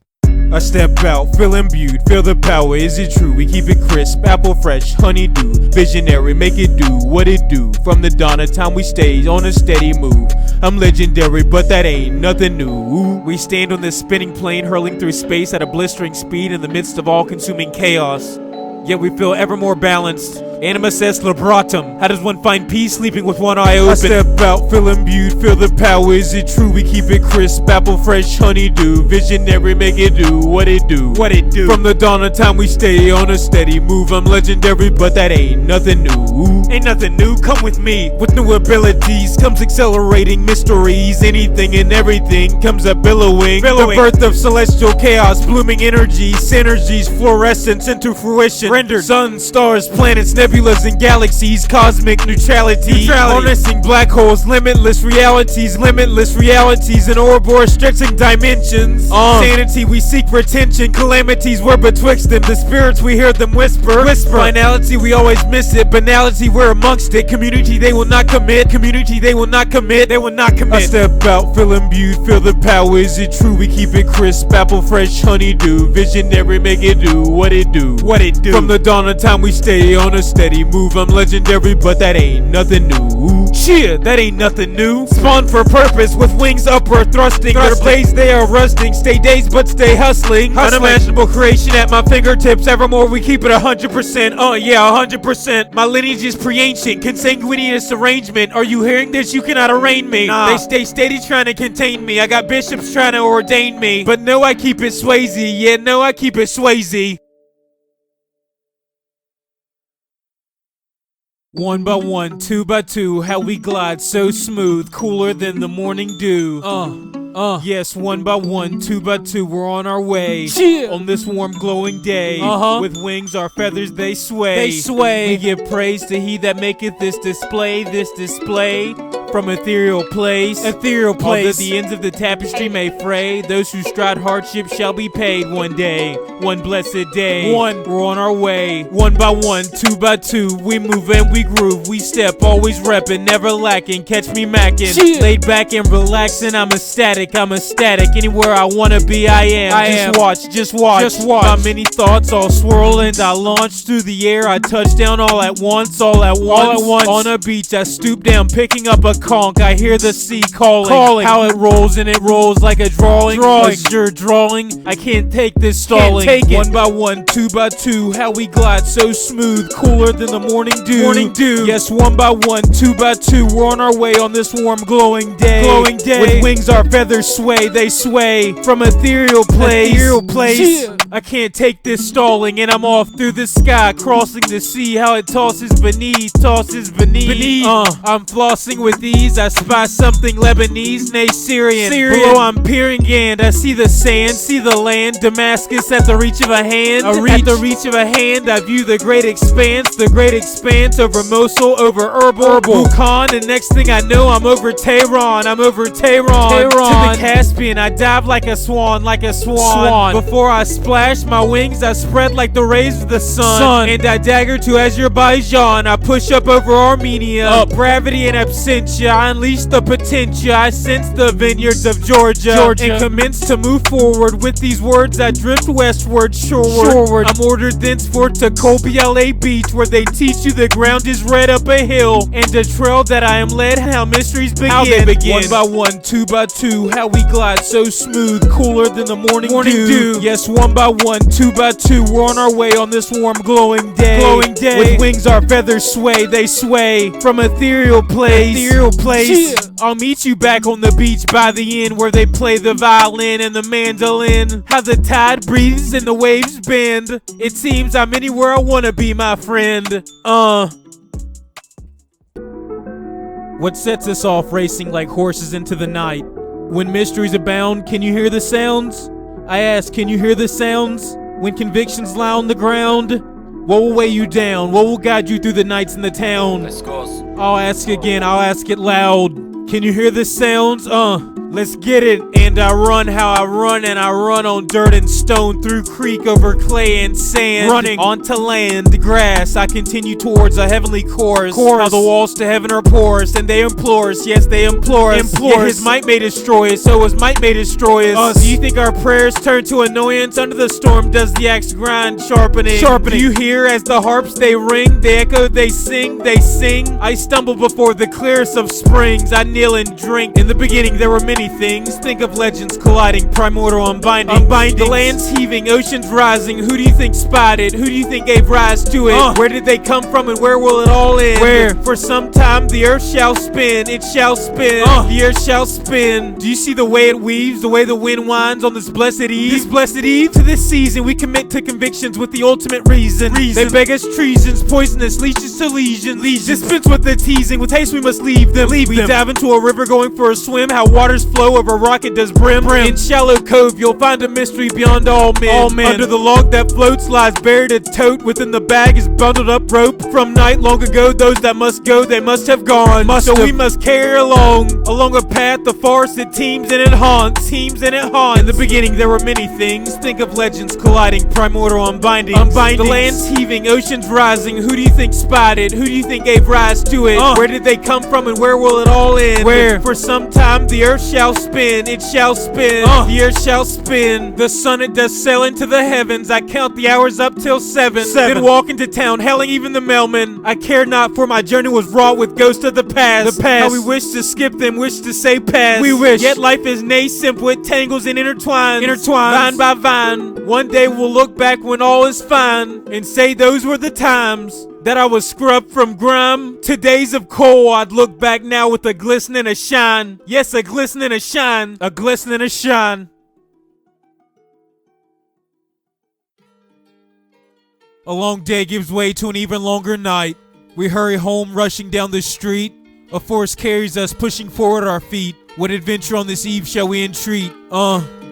I step out, feel imbued, feel the power, is it true? We keep it crisp, apple fresh, honeydew, visionary, make it do what it do. From the dawn of time we stay on a steady move. I'm legendary, but that ain't nothing new. We stand on this spinning plane, hurling through space at a blistering speed in the midst of all-consuming chaos. Yet we feel ever more balanced, Animus est liberatum. How does one find peace sleeping with one eye open? I step out, feel imbued, feel the power. Is it true? We keep it crisp, apple fresh, honeydew. Visionary, make it do what it do. What it do. From the dawn of time, we stay on a steady move. I'm legendary, but that ain't nothing new. Ain't nothing new. Come with me. With new abilities comes accelerating mysteries. Anything and everything comes a billowing. The birth of celestial chaos, blooming energy, synergies, fluorescence into fruition. Rendered suns, stars, planets, nebulas, and galaxies. Cosmic neutrality. Harnessing black holes, limitless realities, and Ouroboros stretching dimensions. Sanity, we seek retention. Calamities, we're betwixt them. The spirits, we hear them whisper. Finality, we always miss it. Banality, we're amongst it. Community, they will not commit. I step out, feel imbued, feel the power. Is it true? We keep it crisp, apple fresh, honeydew. Visionary, make it do what it do. From the dawn of time, we stay on a steady move. I'm legendary, but that ain't nothing new. Cheer, that ain't nothing new. Spawn for purpose, with wings upward thrusting. Their blades, they are rusting. Stay dazed, but stay hustling. Unimaginable creation at my fingertips. Evermore, we keep it 100%. 100%. My lineage is pre-ancient. Consanguineous arrangement. Are you hearing this? You cannot arraign me. Nah. They stay steady trying to contain me. I got bishops trying to ordain me. But no, I keep it Swayze. Yeah, no, I keep it Swayze. One by one, two by two, how we glide so smooth, cooler than the morning dew. Yes, one by one, two by two, we're on our way. On this warm, glowing day. With wings, our feathers, they sway. We give praise to he that maketh this display. From ethereal place. All that the ends of the tapestry may fray. Those who stride hardship shall be paid one day. One blessed day. We're on our way. One by one, two by two, we move and we groove. We step, always reppin', never lacking. Catch me mackin'. Laid back and relaxin', I'm ecstatic. Anywhere I wanna be, I am. Just watch. My many thoughts all swirl and I launch through the air. I touch down all at once. On a beach, I stoop down, picking up a conch. I hear the sea calling. How it rolls and it rolls like a drawing. You're drawing. I can't take this stalling. One by one, two by two, how we glide so smooth, cooler than the morning dew. Yes, one by one, two by two, we're on our way on this warm, glowing day. With wings, our feathers sway, they sway from ethereal place. I can't take this stalling, and I'm off through the sky, crossing the sea. How it tosses beneath. I'm flossing with ease. I spy something Lebanese, nay Syrian. Below I'm peering, and I see the sand, see the land. Damascus at the reach of a hand. At the reach of a hand, I view the great expanse over Mosul, over Erbil, Bukhan, and next thing I know, I'm over Tehran. To the Caspian, I dive like a swan. Before I splash my wings, I spread like the rays of the sun. And I dagger to Azerbaijan. I push up over Armenia. Gravity and absentia, I unleash the potentia. I sense the vineyards of Georgia. And commence to move forward. With these words, I drift westward, shoreward. I'm ordered thenceforth to Kobe LA Beach, where they teach you the ground is red up a hill. And a trail that I am led, how mysteries begin. One by one, two by two, how we glide so smooth, cooler than the morning dew. Yes, one by one, two by two, we're on our way on this warm, glowing day. With wings, our feathers sway, they sway from ethereal place. I'll meet you back on the beach by the inn, where they play the violin and the mandolin. How the tide breathes and the waves bend. It seems I'm anywhere I wanna be, my friend. What sets us off racing like horses into the night? When mysteries abound, can you hear the sounds? I ask, can you hear the sounds? When convictions lie on the ground, what will weigh you down? What will guide you through the nights in the town? I'll ask again, I'll ask it loud. Can you hear the sounds? Let's get it. And I run how I run, and I run on dirt and stone, through creek, over clay and sand, running onto land, grass. I continue towards a heavenly course. How the walls to heaven are porous, and they implore us. Yes, they implore us. Yet his might may destroy us, so his might may destroy us. Do you think our prayers turn to annoyance? Under the storm does the axe grind, sharpening. Do you hear as the harps they ring, they echo, they sing, I stumble before the clearest of springs. I kneel and drink. In the beginning there were many many things. Think of legends colliding, primordial unbinding. The land's heaving, oceans rising. Who do you think spotted? Who do you think gave rise to it? Where did they come from and where will it all end? Where? For some time the earth shall spin, it shall spin, the earth shall spin. Do you see the way it weaves, the way the wind winds on this blessed eve? This blessed eve? To this season we commit to convictions with the ultimate reason. They beg us treasons, poisonous leeches to legion. Dispense with the teasing, with haste we must leave them. We dive into a river going for a swim, how waters flow over rock it does brim. In shallow cove you'll find a mystery beyond all men. Under the log that floats lies buried a tote, within the bag is bundled up rope. From night long ago those that must go, they must have gone. We must carry along a path, the forest it teems and it haunts. In the beginning there were many things. Think of legends colliding, primordial unbinding. The land's heaving, oceans rising. Who do you think spotted? Who do you think gave rise to it? Where did they come from and where will it all end? Where? For some time the earth shall spin, it shall spin, the earth shall spin. The sun it does sail into the heavens. I count the hours up till 7. Then walk into town, hailing even the mailman. I cared not, for my journey was wrought with ghosts of the past. How we wish to skip them, wish to say past. We wish, yet life is nay simple, it tangles and intertwines, vine by vine. One day we'll look back when all is fine and say those were the times that I was scrubbed from grime to days of coal. I'd look back now with a glisten and a shine. Yes, a glisten and a shine, a glisten and a shine. A long day gives way to an even longer night. We hurry home, rushing down the street. A force carries us, pushing forward our feet. What adventure on this eve shall we entreat?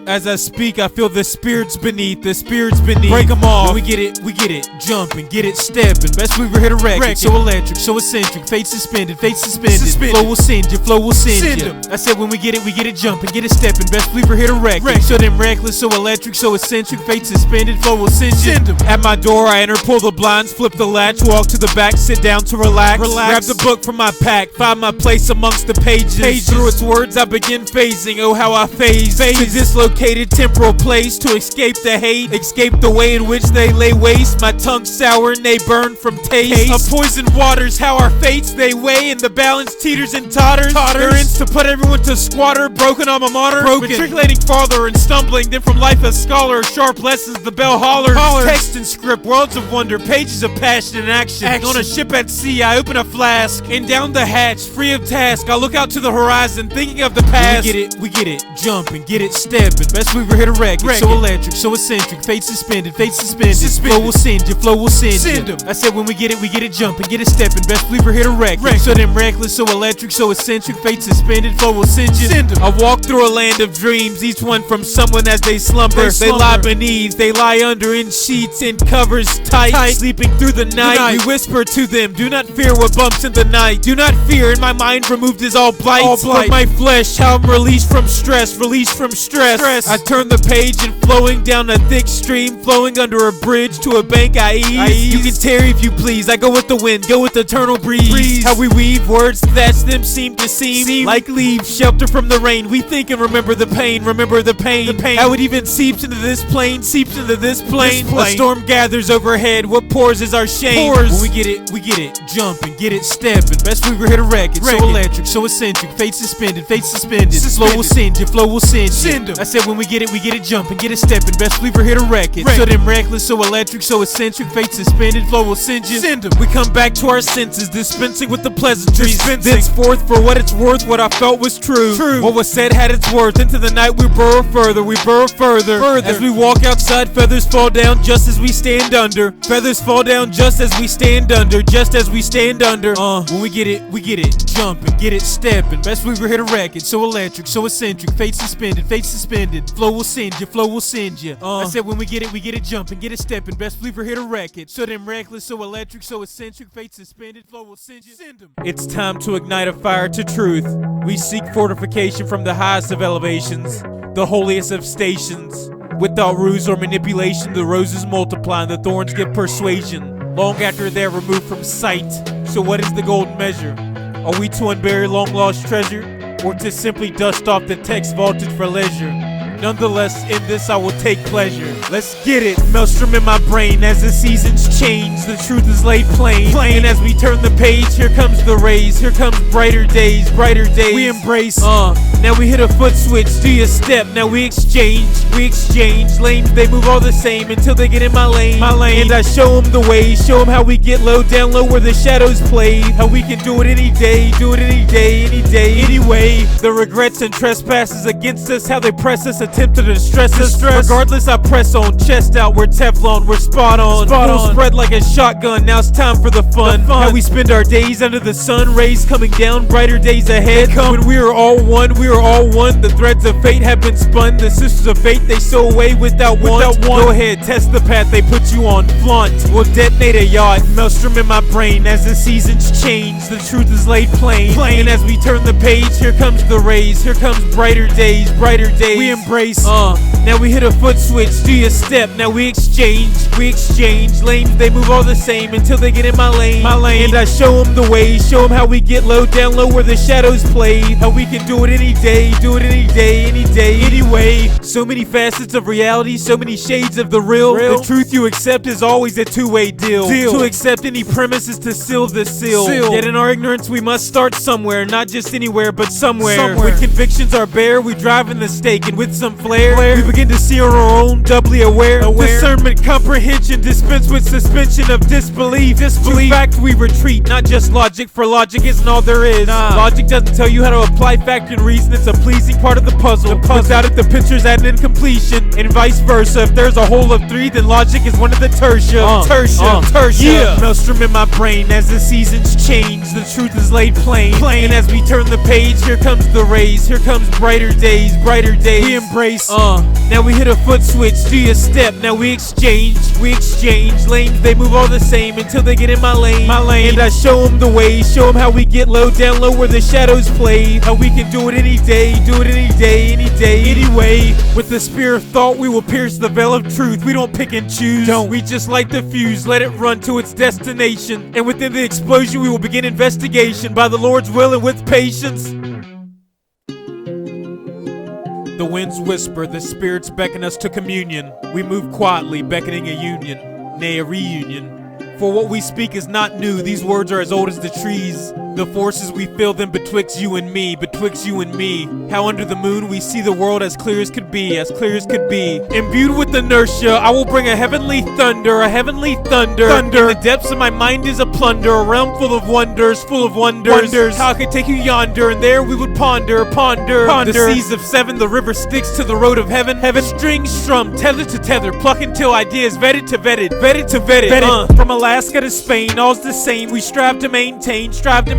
As I speak, I feel the spirits beneath, Break them off. When we get it, jumping, get it, stepping. Best we ever hit a record. So electric, so eccentric, fate suspended. Flow will send you. I said when we get it, jumping, get it, stepping. Best we ever hit a record. So damn reckless, so electric, so eccentric, fate suspended. Flow will send you. At my door, I enter, pull the blinds, flip the latch, walk to the back, sit down to relax. Grab the book from my pack, find my place amongst the pages. Through its words, I begin phasing. Oh, how I phase. To dislocated temporal place, to escape the hate, escape the way in which they lay waste. My tongue sour and they burn from taste of poisoned waters. How our fates they weigh, and the balance teeters and totters. Ends to put everyone to squatter, broken alma mater, matriculating farther and stumbling. Then from life a scholar, sharp lessons the bell hollers. Text and script, worlds of wonder, pages of passion and action. On a ship at sea, I open a flask, and down the hatch, free of task, I look out to the horizon, thinking of the past. We get it, jumping, get it, stepping. Best we ever hit a record. So electric, so eccentric, fate suspended. Flow will send you. I said when we get it, jumping, get it, stepping. Best we ever hit a record. So damn reckless, so electric, so eccentric, fate suspended. Flow will send you. I walk through a land of dreams, each one from someone as they slumber. They lie beneath, they lie under in sheets, in covers tight. Sleeping through the night. We whisper to them, do not fear what bumps in the night. Do not fear, and my mind removed is all blight. From my flesh, how I'm released from stress. I turn the page and flowing down a thick stream, flowing under a bridge to a bank I ease. You can tarry if you please, I go with the wind, go with the eternal breeze. How we weave words that them seem to seem like leaves, shelter from the rain. We think and remember the pain. How it even seeps into this plane, A storm gathers overhead, what pours is our shame. When we get it, jumping, get it, stepping. Best we ever hit a record. So electric, so eccentric, fate suspended. Flow will send you. I said when we get it, jumping, get it, stepping. Best we ever hit a record. So damn reckless, so electric, so eccentric, fate suspended. Flow will send you. We come back to our senses, dispensing with the pleasantries. Thenceforth, for what it's worth, what I felt was true. What was said had its worth. Into the night we burrow further. As we walk outside, feathers fall down just as we stand under. When we get it, jumping, get it, stepping. Best we ever hit a record. So electric, so eccentric, fate suspended. Flow will send you. I said when we get it, jumping, get it, stepping. Best we ever hit a record. So damn reckless, so electric, so eccentric, fate suspended. Flow will send you. It's time to ignite a fire to truth. We seek fortification from the highest of elevations, the holiest of stations. Without ruse or manipulation, the roses multiply and the thorns give persuasion. Long after they're removed from sight. So what is the golden measure? Are we to unbury long lost treasure, or to simply dust off the text vaulted for leisure? Nonetheless, in this I will take pleasure. Let's get it. Maelstrom in my brain as the seasons change. The truth is laid plain. And as we turn the page, here comes the rays. Here comes brighter days, brighter days. We embrace. Now we hit a foot switch. Do your step. Now we exchange. We exchange. Lanes, they move all the same until they get in my lane. And I show them the way. Show them how we get low, down low where the shadows play. How we can do it any day. Do it any day, any day, anyway. The regrets and trespasses against us. How they press us, attempt to distress us. Regardless, I press on. Chest out, we're Teflon, we're spot on. Full spread like a shotgun. Now it's time for the fun. How we spend our days under the sun. Rays coming down, brighter days ahead. When we are all one, we are all one. The threads of fate have been spun. The sisters of fate, they sew away without want. Go ahead, test the path they put you on. Flaunt, we'll detonate a yacht. Maelstrom in my brain as the seasons change. The truth is laid plain. And as we turn the page, here comes the rays. Here comes brighter days, brighter days. We embrace. Now we hit a foot switch. Do your step. Now we exchange. We exchange. Lanes, they move all the same until they get in my lane. And I show them the way. Show them how we get low, down low where the shadows play. How we can do it any day. Do it any day, any day, anyway. So many facets of reality. So many shades of the real. The truth you accept is always a two-way deal. To accept any premise is to seal the seal. Yet in our ignorance we must start somewhere. Not just anywhere, but somewhere. When convictions are bare, we drive in the stake. And with some flair, we begin to see on our own, doubly aware. Discernment, comprehension, dispense with suspension of disbelief. To fact we retreat, not just logic, for logic isn't all there is. Logic doesn't tell you how to apply fact and reason. It's a pleasing part of the puzzle. Without it, the picture's at an incompletion, and vice versa. If there's a whole of three, then logic is one of the tertia. Tertia. Maelstrom in my brain as the seasons change. The truth is laid plain. And as we turn the page, here comes the rays. Here comes brighter days, brighter days. We embrace. Now we hit a foot switch. Do your step. Now we exchange. We exchange. Lanes, they move all the same until they get in my lane. And I show them the way. Show them how we get low, down low where the shadows play. How we can do it any day. Do it any day, any day, anyway. With the spear of thought, we will pierce the veil of truth. We don't pick and choose. We just light the fuse. Let it run to its destination. And within the explosion, we will begin investigation by the Lord's will and with patience. The winds whisper, the spirits beckon us to communion. We move quietly, beckoning a union, nay, a reunion. For what we speak is not new, these words are as old as the trees. The forces we feel them betwixt you and me, betwixt you and me. How under the moon we see the world as clear as could be, as clear as could be. Imbued with inertia, I will bring a heavenly thunder, a heavenly thunder. In the depths of my mind is a plunder, a realm full of wonders, full of wonders. How I could take you yonder, and there we would ponder. The seas of seven, the river Styx to the road of heaven. Strings strummed, tether to tether, pluck until ideas vetted to vetted, vetted to vetted. From Alaska to Spain, all's the same. We strive to maintain.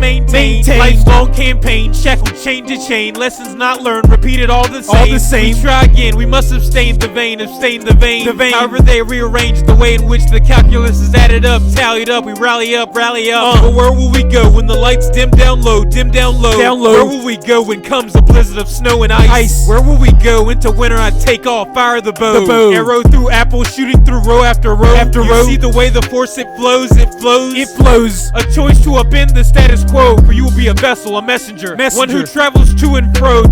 Life's long campaign, shackled chain to chain. Lessons not learned, repeated all the same. We try again, we must abstain the vein. However they rearrange the way in which the calculus is added up, tallied up, we rally up. But where will we go when the lights dim down low? Where will we go when comes a blizzard of snow and ice? Where will we go into winter? I take off, fire the bow. Arrow through apple, shooting through row after row. You see the way the force it flows. A choice to upend the status quo. For you will be a vessel, a messenger. One who travels to and fro.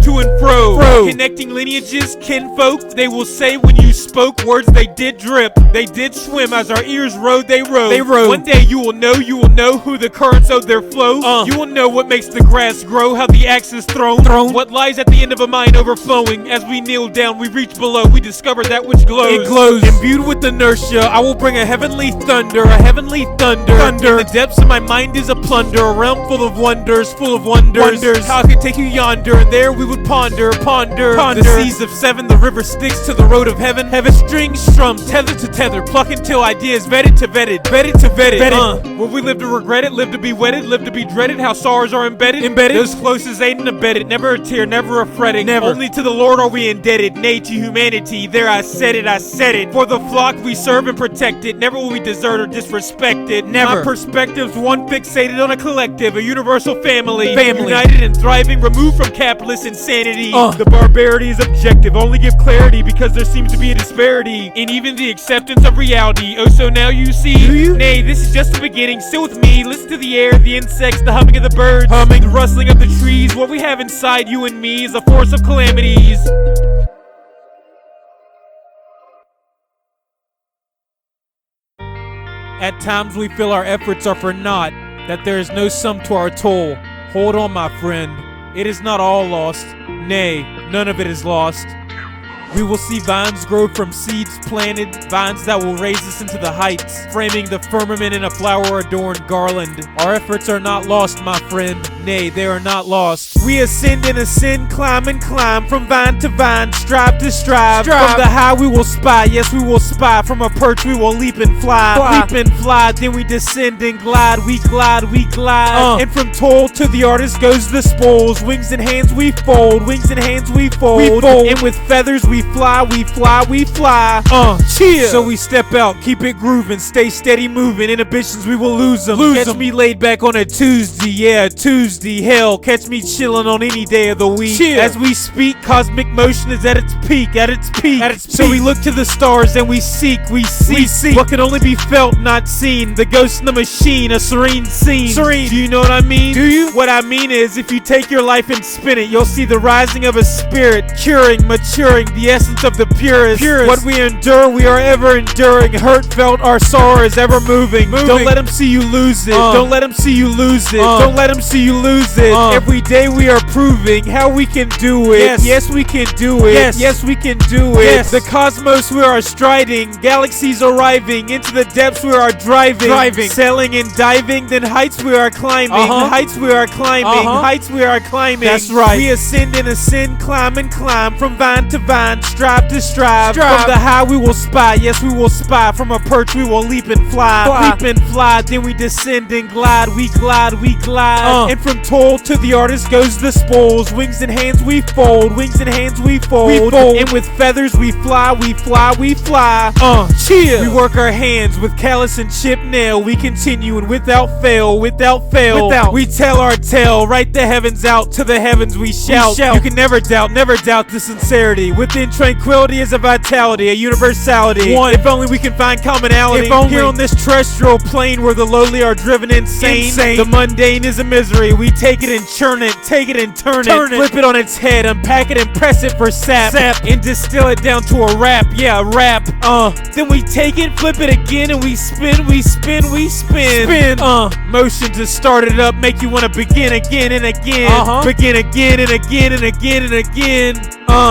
Connecting lineages, kinfolk. They will say when you spoke words they did drip. They did swim as our ears rode, they rode. One day you will know who the currents owed their flow. You will know what makes the grass grow, how the axe is thrown. What lies at the end of a mind overflowing. As we kneel down, we reach below, we discover that which glows. It glows. Imbued with inertia, I will bring a heavenly thunder, a heavenly thunder. In the depths of my mind is a plunder, a realm full of wonders. How I could take you yonder, and there we would ponder. The seas of seven, the river Styx to the road of heaven. Strings strummed, tether to tether, pluck until ideas vetted to vetted. Will we live to regret it, live to be wedded, live to be dreaded? How sorrows are embedded. Those closest aid and abetted, never a tear, never a fretting. Only to the Lord are we indebted, nay to humanity. There I said it. For the flock we serve and protect it. Never will we desert or disrespect it. Never. My perspective's one fixated on a collective, a universal family. United and thriving, removed from capitalist insanity. The barbarity is objective, only give clarity because there seems to be a disparity in even the acceptance of reality. Oh, so now you see? Do you? Nay, this is just the beginning. Still with me, listen to the air, the insects, the humming of the birds, the rustling of the trees. What we have inside you and me is a force of calamities. At times we feel our efforts are for naught, that there is no sum to our toil. Hold on, my friend. It is not all lost. Nay, none of it is lost. We will see vines grow from seeds planted, vines that will raise us into the heights, framing the firmament in a flower-adorned garland. Our efforts are not lost, my friend. Nay, they are not lost. We ascend and ascend, climb and climb, from vine to vine, strive to strive. From the high we will spy, yes we will spy. From a perch we will leap and fly. Leap and fly, then we descend and glide. We glide, we glide. And from toil to the artist goes the spoils. Wings and hands we fold, wings and hands we fold. And with feathers we fly, we fly, we fly. Cheer. So we step out, keep it grooving, stay steady moving. Inhibitions we will lose them. Catch me laid back on a Tuesday, yeah, Tuesday. Hell, catch me chilling on any day of the week. Cheer. As we speak, cosmic motion is at its peak, at its peak. So we look to the stars and we seek. What can only be felt, not seen. The ghost in the machine, a serene scene. Serene. Do you know what I mean? Do you? What I mean is, if you take your life and spin it, you'll see the rising of a spirit, curing, maturing, the essence of the purest. What we endure, we are ever enduring. Hurt felt, our sorrow is ever moving. Don't let them see you lose it. Don't let them see you lose it. Don't let them see you lose it. Every day we are proving how we can do it. Yes, we can do it. Yes, we can do it. The cosmos we are striding, galaxies arriving, into the depths we are driving. Sailing and diving, then heights we are climbing. Heights we are climbing. Heights we are climbing. That's right. We ascend and ascend, climb and climb, from vine to vine, strive to strive. From the high we will spy, yes we will spy. From a perch we will leap and fly. Leap and fly, then we descend and glide. We glide, we glide. And from toil to the artist goes the spoils. Wings and hands we fold, wings and hands we fold. And with feathers we fly, we fly, we fly. Cheer. We work our hands with callus and chip nail. We continue and without fail, without fail. We tell our tale, write the heavens out, to the heavens we shout. You can never doubt the sincerity. Within tranquility is a vitality, a universality. If only we can find commonality. If only. Here on this terrestrial plane where the lowly are driven insane. The mundane is a misery. We take it and churn it, take it and turn it, flip it on its head, unpack it and press it for sap, and distill it down to a rap, yeah, a rap. Then we take it, flip it again, and we spin, we spin, we spin. Motion to start it up, make you wanna begin again and again, begin again and again and again and again.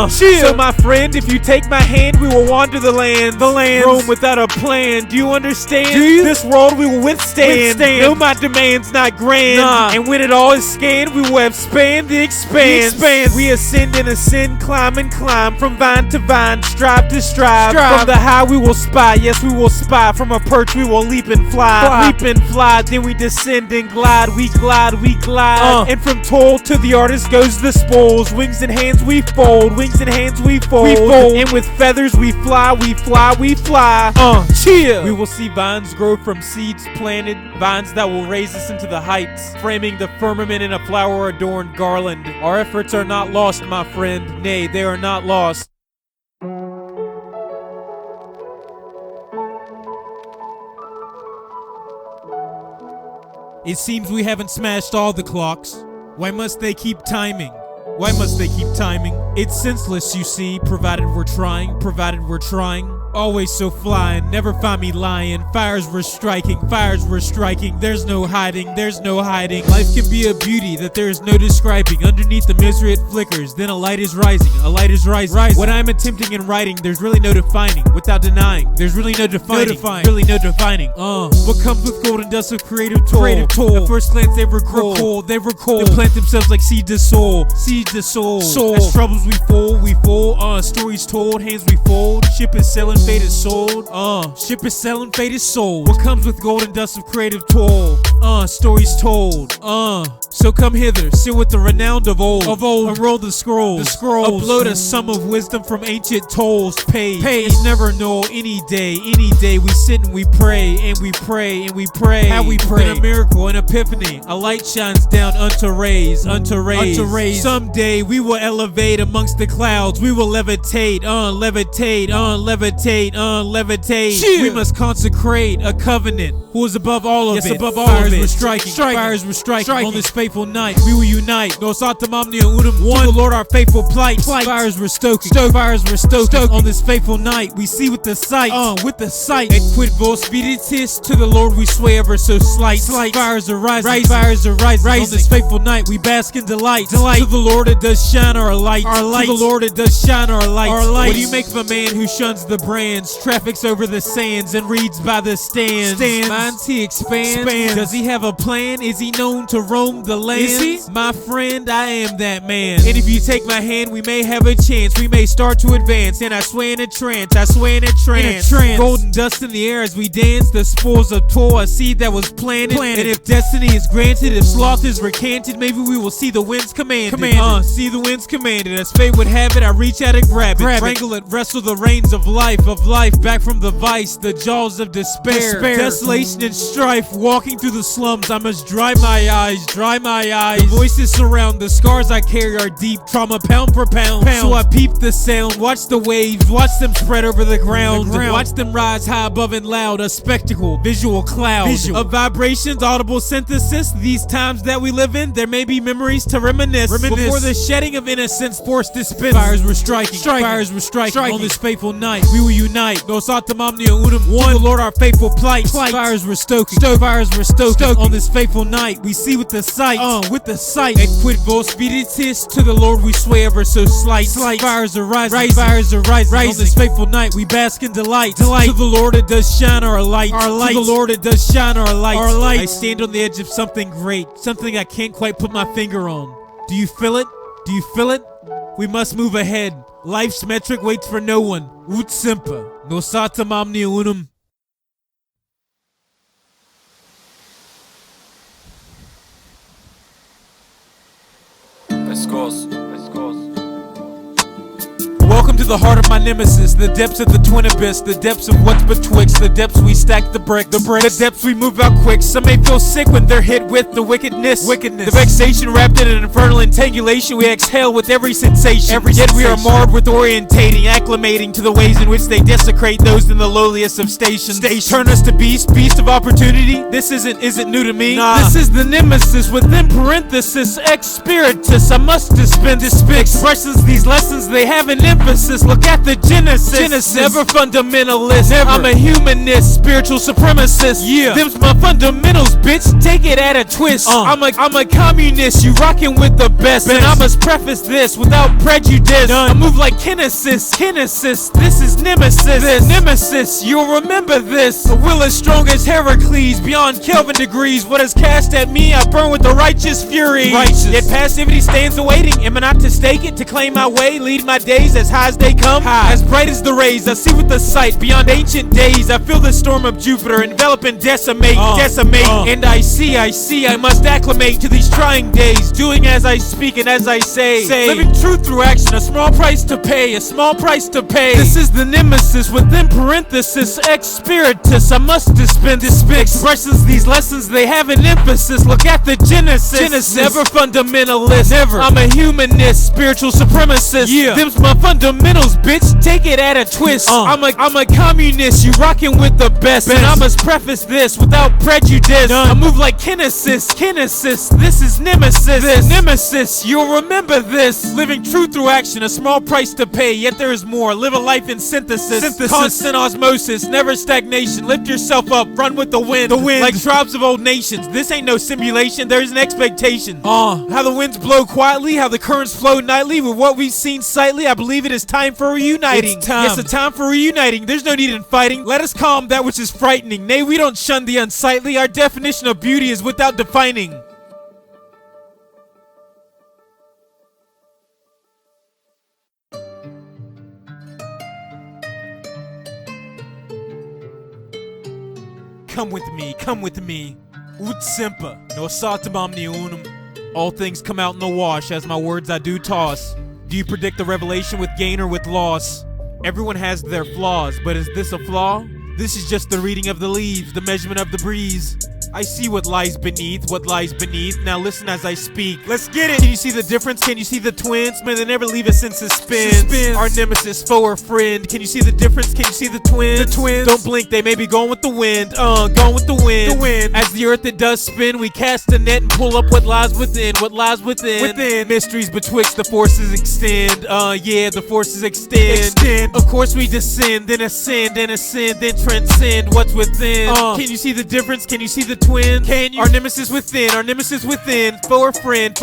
So my friend, if you take my hand, we will wander the lands, roam without a plan. Do you understand? Do you? This world we will withstand. No, my demands not grand. And when it all is scanned, we will expand the expanse. We ascend and ascend, climb and climb, from vine to vine, strive to strive. From the high we will spy, yes we will spy. From a perch we will leap and fly. Leap and fly, then we descend and glide. We glide, we glide. And from toil to the artist goes the spoils. Wings and hands we fold, wings and hands we fold. And with feathers we fly, we fly, we fly. Cheer. We will see vines grow from seeds planted, vines that will raise us into the heights, framing the firmament in a flower-adorned garland. Our efforts are not lost, my friend. Nay, they are not lost. It seems we haven't smashed all the clocks. Why must they keep timing? Why must they keep timing? It's senseless, you see, provided we're trying. Always so flying, never find me lying. Fires were striking, there's no hiding. Life can be a beauty that there is no describing. Underneath the misery it flickers, then a light is rising. What I'm attempting in writing, there's really no defining. Without denying, there's really no defining. What comes with golden dust of creative toil? At first glance they were cold. They plant themselves like seeds of soul. As troubles we fold, stories told, hands we fold. Ship is selling, fate is sold. What comes with golden dust of creative toil? Stories told. So come hither, sit with the renowned of old. Unroll the scrolls. Upload a sum of wisdom from ancient tolls. Pay. It's never null. Any day. We sit and we pray. How we pray? In a miracle, an epiphany. A light shines down unto rays. Someday we will elevate amongst the clouds. We will levitate. Levitate. We must consecrate a covenant who is above all of it. Fires were striking, fires were striking. On this faithful night, we will unite. Nos atamamnia unum one. To the Lord our faithful plight. Fires were stoking, fires were stoking. On this faithful night, we see with the sight, with the sight. Et quid vos spiritis, to the Lord we sway ever so slight. Fires are rising, fires are rising. On this faithful night, we bask in delight. To the Lord it does shine our light. To the Lord it does shine our light. What do you make of a man who shuns the brands, traffics over the sands, and reads by the stands? Minds he expands. Does he have a plan? Is he known to roam the land? Is he? My friend, I am that man. And if you take my hand, we may have a chance. We may start to advance. And I sway in a trance. I sway in a trance. Golden dust in the air as we dance. The spores of toil, a seed that was planted. And if destiny is granted, if sloth is recanted, maybe we will see the winds commanded. See the winds commanded. As fate would have it, I reach out and grab it. Wrangle it, wrestle the reins of life, back from the vice, the jaws of despair. Desolation and strife, walking through the slums, I must dry my eyes. The voices surround, the scars I carry are deep, trauma pound for pound. So I peep the sound, watch the waves, watch them spread over the ground. And watch them rise high above and loud, a spectacle, visual cloud of vibrations, audible synthesis. These times that we live in, there may be memories to reminisce. Before the shedding of innocence, forced dispense. Fires were striking, fires were striking. On this faithful night, we will unite. Nos atamamnia unum one. To the Lord our faithful plight. Fires were stoking, fires were stoking. On this faithful night, we see with the sight, Et quid vos spiritis, to the Lord we sway ever so slight. Fires are rising, fires are rising. On this faithful night, we bask in delight. To the Lord it does shine our light. To the Lord it does shine our light. I stand on the edge of something great, something I can't quite put my finger on. Do you feel it? Do you feel it? We must move ahead. Life's metric waits for no one. Ut semper. Nos atamamnia unum. Welcome to the heart of my nemesis, the depths of the twin abyss, the depths of what's betwixt, the depths we stack the bricks, the depths we move out quick. Some may feel sick when they're hit with the wickedness, the vexation wrapped in an infernal intangulation. We exhale with every sensation, yet we are marred with orientating, acclimating to the ways in which they desecrate those in the lowliest of stations. Turn us to beast of opportunity. This isn't new to me. This is the nemesis within parenthesis, ex spiritus. I must dispense expressions, these lessons they have an emphasis. Look at the Genesis. Never fundamentalist. I'm a humanist, spiritual supremacist. Them's my fundamentals, bitch. Take it at a twist. I'm a communist. You rockin' with the best. And I must preface this without prejudice. I move like Kinesis. This is Nemesis. Nemesis. You'll remember this. A will as strong as Heracles, beyond Kelvin degrees. What is cast at me, I burn with the righteous fury. Yet passivity stands awaiting. Am I not to stake it, to claim my way, lead my days as high as they come, as bright as the rays. I see with the sight beyond ancient days. I feel the storm of Jupiter envelop and decimate. And I see, I must acclimate to these trying days, doing as I speak and as I say. Living truth through action, a small price to pay, This is the nemesis within parenthesis, ex spiritus. I must dispense expressions, these lessons they have an emphasis. Look at the Genesis. Never fundamentalist. I'm a humanist, spiritual supremacist. Them's my fundamentals, bitch. Take it at a twist. I'm a communist. You rockin' with the best. And I must preface this without prejudice. I move like Kinesis. This is Nemesis. Nemesis. You'll remember this. Living truth through action, a small price to pay. Yet there is more. Live a life in synthesis. Constant osmosis, never stagnation. Lift yourself up. Run with the wind. Like tribes of old nations. This ain't no simulation. There's an expectation. How the winds blow quietly. How the currents flow nightly. With what we've seen sightly, I believe it is time for reuniting. Yes, a time for reuniting. There's no need in fighting. Let us calm that which is frightening. Nay, we don't shun the unsightly. Our definition of beauty is without defining. Come with me. Ut semper, nos atamamnia unum. All things come out in the wash, as my words I do toss. Do you predict the revelation with gain or with loss? Everyone has their flaws, but is this a flaw? This is just the reading of the leaves, the measurement of the breeze. I see what lies beneath, now listen as I speak. Let's get it! Can you see the difference? Can you see the twins? Man, they never leave us in suspense. Our nemesis, foe or friend. Can you see the difference? Can you see the twins? Don't blink, they may be going with the wind. Going with the wind. As the earth it does spin, we cast a net and pull up what lies within. Within. Mysteries betwixt the forces extend. Yeah, the forces extend. Of course we descend, then ascend, then transcend what's within. Can you see the difference? Can you see the twin? Can you? Our nemesis within, foe or friend,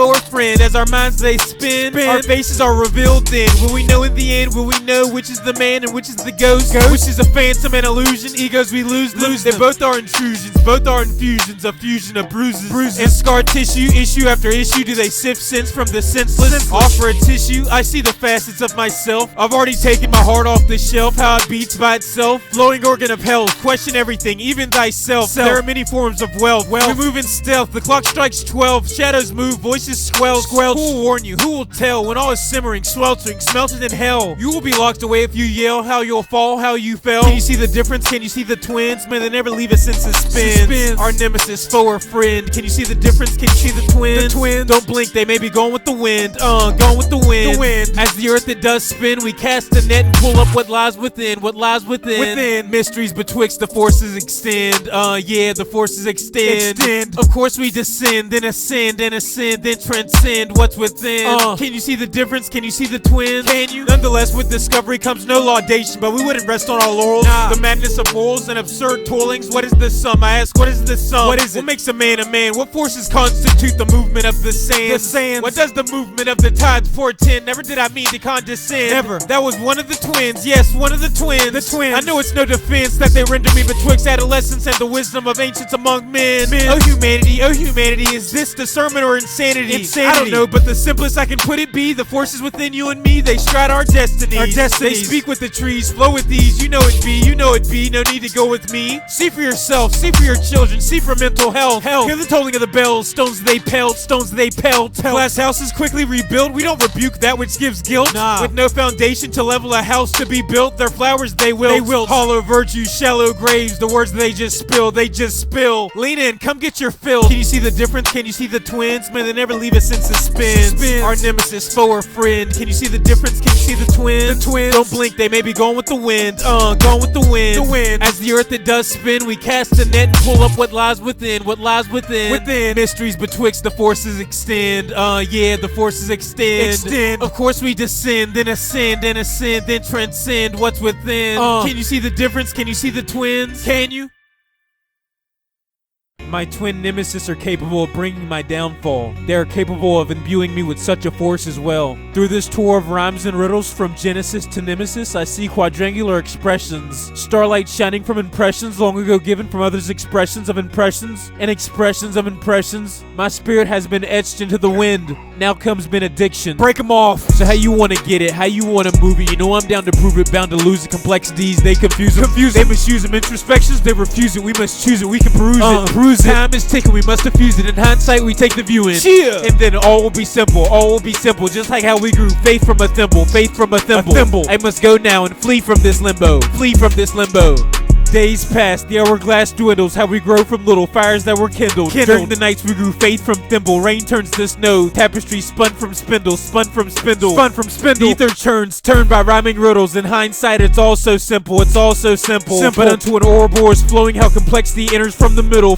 as our minds they spin, our faces are revealed then. Will we know in the end, will we know which is the man and which is the ghost? Which is a phantom and illusion, egos we lose They both are intrusions, both are infusions, a fusion of bruises and scar tissue, issue after issue, do they sift sense from the senseless? Offer a tissue, I see the facets of myself, I've already taken my heart off the shelf, how it beats by itself, flowing organ of hell, question everything, even thyself. There are many forms of wealth. We move in stealth. The clock strikes 12. Shadows move. Voices squelch. Who will warn you? Who will tell when all is simmering, sweltering, smelted in hell? You will be locked away if you yell. How you'll fall. How you fell. Can you see the difference? Can you see the twins? Man, they never leave us in suspense. Our nemesis, foe or friend. Can you see the difference? Can you see the twins? Don't blink. They may be going with the wind. Going with the wind. As the earth it does spin, we cast a net and pull up what lies within. Within. Mysteries betwixt the forces extend. Yeah, the forces extend. Of course we descend, then ascend, then transcend what's within. Can you see the difference? Can you see the twins? Can you? Nonetheless, with discovery comes no laudation, but we wouldn't rest on our laurels. The madness of morals and absurd toilings. What is the sum? I ask, what is the sum? What is it? What makes a man a man? What forces constitute the movement of the sands? What does the movement of the tides portend? Never did I mean to condescend. Never. That was one of the twins. Yes, one of the twins. I know it's no defense that they render me betwixt adolescence and the wisdom of ancients among men. Oh humanity, is this discernment or insanity? I don't know, but the simplest I can put it be, the forces within you and me, they stride our destinies. They speak with the trees, flow with these, you know it be, no need to go with me. See for yourself, see for your children, see for mental health. Hear the tolling of the bells, stones they pelt. Glass houses quickly rebuilt, we don't rebuke that which gives guilt. With no foundation to level a house to be built, their flowers they wilt. Hollow virtues, shallow graves, the words they just spill. Lean in, come get your fill. Can you see the difference? Can you see the twins? Man, they never leave us in suspense. Our nemesis, foe or friend. Can you see the difference? Can you see the twins? Don't blink, they may be going with the wind. Going with the wind. As the earth it does spin, we cast a net and pull up what lies within. Within. Mysteries betwixt the forces extend. Yeah, the forces extend. Of course we descend, then ascend, then transcend what's within. Can you see the difference? Can you see the twins? Can you? My twin nemesis are capable of bringing my downfall. They are capable of imbuing me with such a force as well. Through this tour of rhymes and riddles from Genesis to Nemesis, I see quadrangular expressions. Starlight shining from impressions long ago given from others' expressions of impressions, and expressions of impressions. My spirit has been etched into the wind. Now comes benediction. Break them off. So how you want to get it? How you want to move it? You know I'm down to prove it, bound to lose it. Complexities, they confuse it. They misuse them. Introspections, they refuse it. We must choose it. We can peruse it. Time is ticking, we must diffuse it. In hindsight, we take the view in. And then all will be simple, just like how we grew faith from a thimble. I must go now and flee from this limbo. Days pass, the hourglass dwindles, how we grow from little fires that were kindled. During the nights we grew faith from thimble, rain turns to snow, tapestry spun from spindle. The ether churns, turned by rhyming riddles. In hindsight it's all so simple, But unto an Ouroboros flowing, how complexity enters from the middle.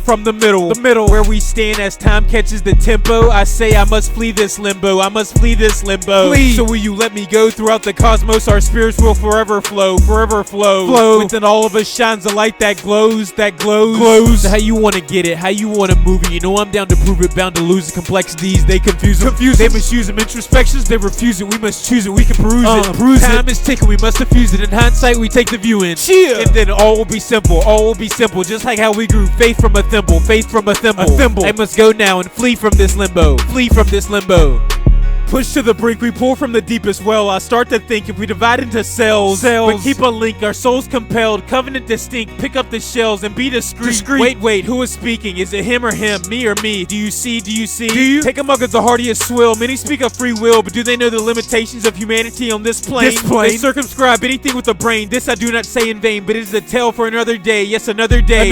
Where we stand as time catches the tempo, I say I must flee this limbo. Please. So will you let me go throughout the cosmos? Our spirits will forever flow. Within all of us shines a light that glows. So how you want to get it? How you want to move it? You know I'm down to prove it, bound to lose the complexities. They confuse them. They misuse them. Introspections, they refuse it. We must choose it. We can peruse it. Time is ticking. We must diffuse it. In hindsight, we take the view in. And then all will be simple. Just like how we grew faith from a thimble. I must go now and flee from this limbo. Push to the brink, we pour from the deepest well. I start to think if we divide into cells, but keep a link, our souls compelled, covenant distinct, pick up the shells and be discreet. Wait, who is speaking? Is it him or him, me or me? Do you see? Do you? Take a mug of the hardiest swill. Many speak of free will, but do they know the limitations of humanity on this plane? They circumscribe anything with a brain. This I do not say in vain, but it is a tale for another day. Yes, another day.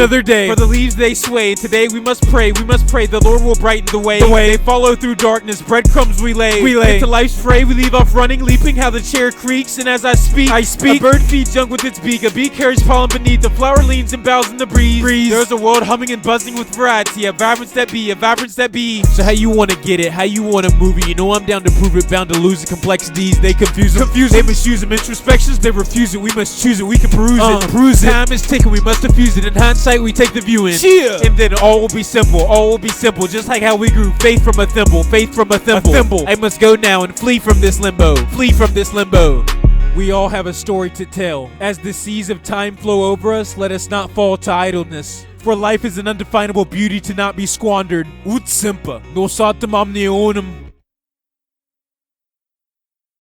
For the leaves they sway. Today we must pray. The Lord will brighten the way. They follow through darkness. Breadcrumbs we lay. Into life's fray, we leave off running, leaping how the chair creaks. And as I speak. A bird feeds young with its beak. A bee carries pollen beneath. The flower leans and bows in the breeze. There's a world humming and buzzing with variety. A vibrance that be. So how you wanna get it? How you wanna move it? You know I'm down to prove it. Bound to lose the complexities. They confuse them. They misuse them. Introspections, they refuse it. We must choose it. We can peruse it. Time is ticking. We must diffuse it. In hindsight, we take the view in. And then all will be simple. Just like how we grew faith from a thimble. I must go now and flee from this limbo. We all have a story to tell. As the seas of time flow over us, let us not fall to idleness. For life is an undefinable beauty to not be squandered. Ut simpa, nosatum omnionum.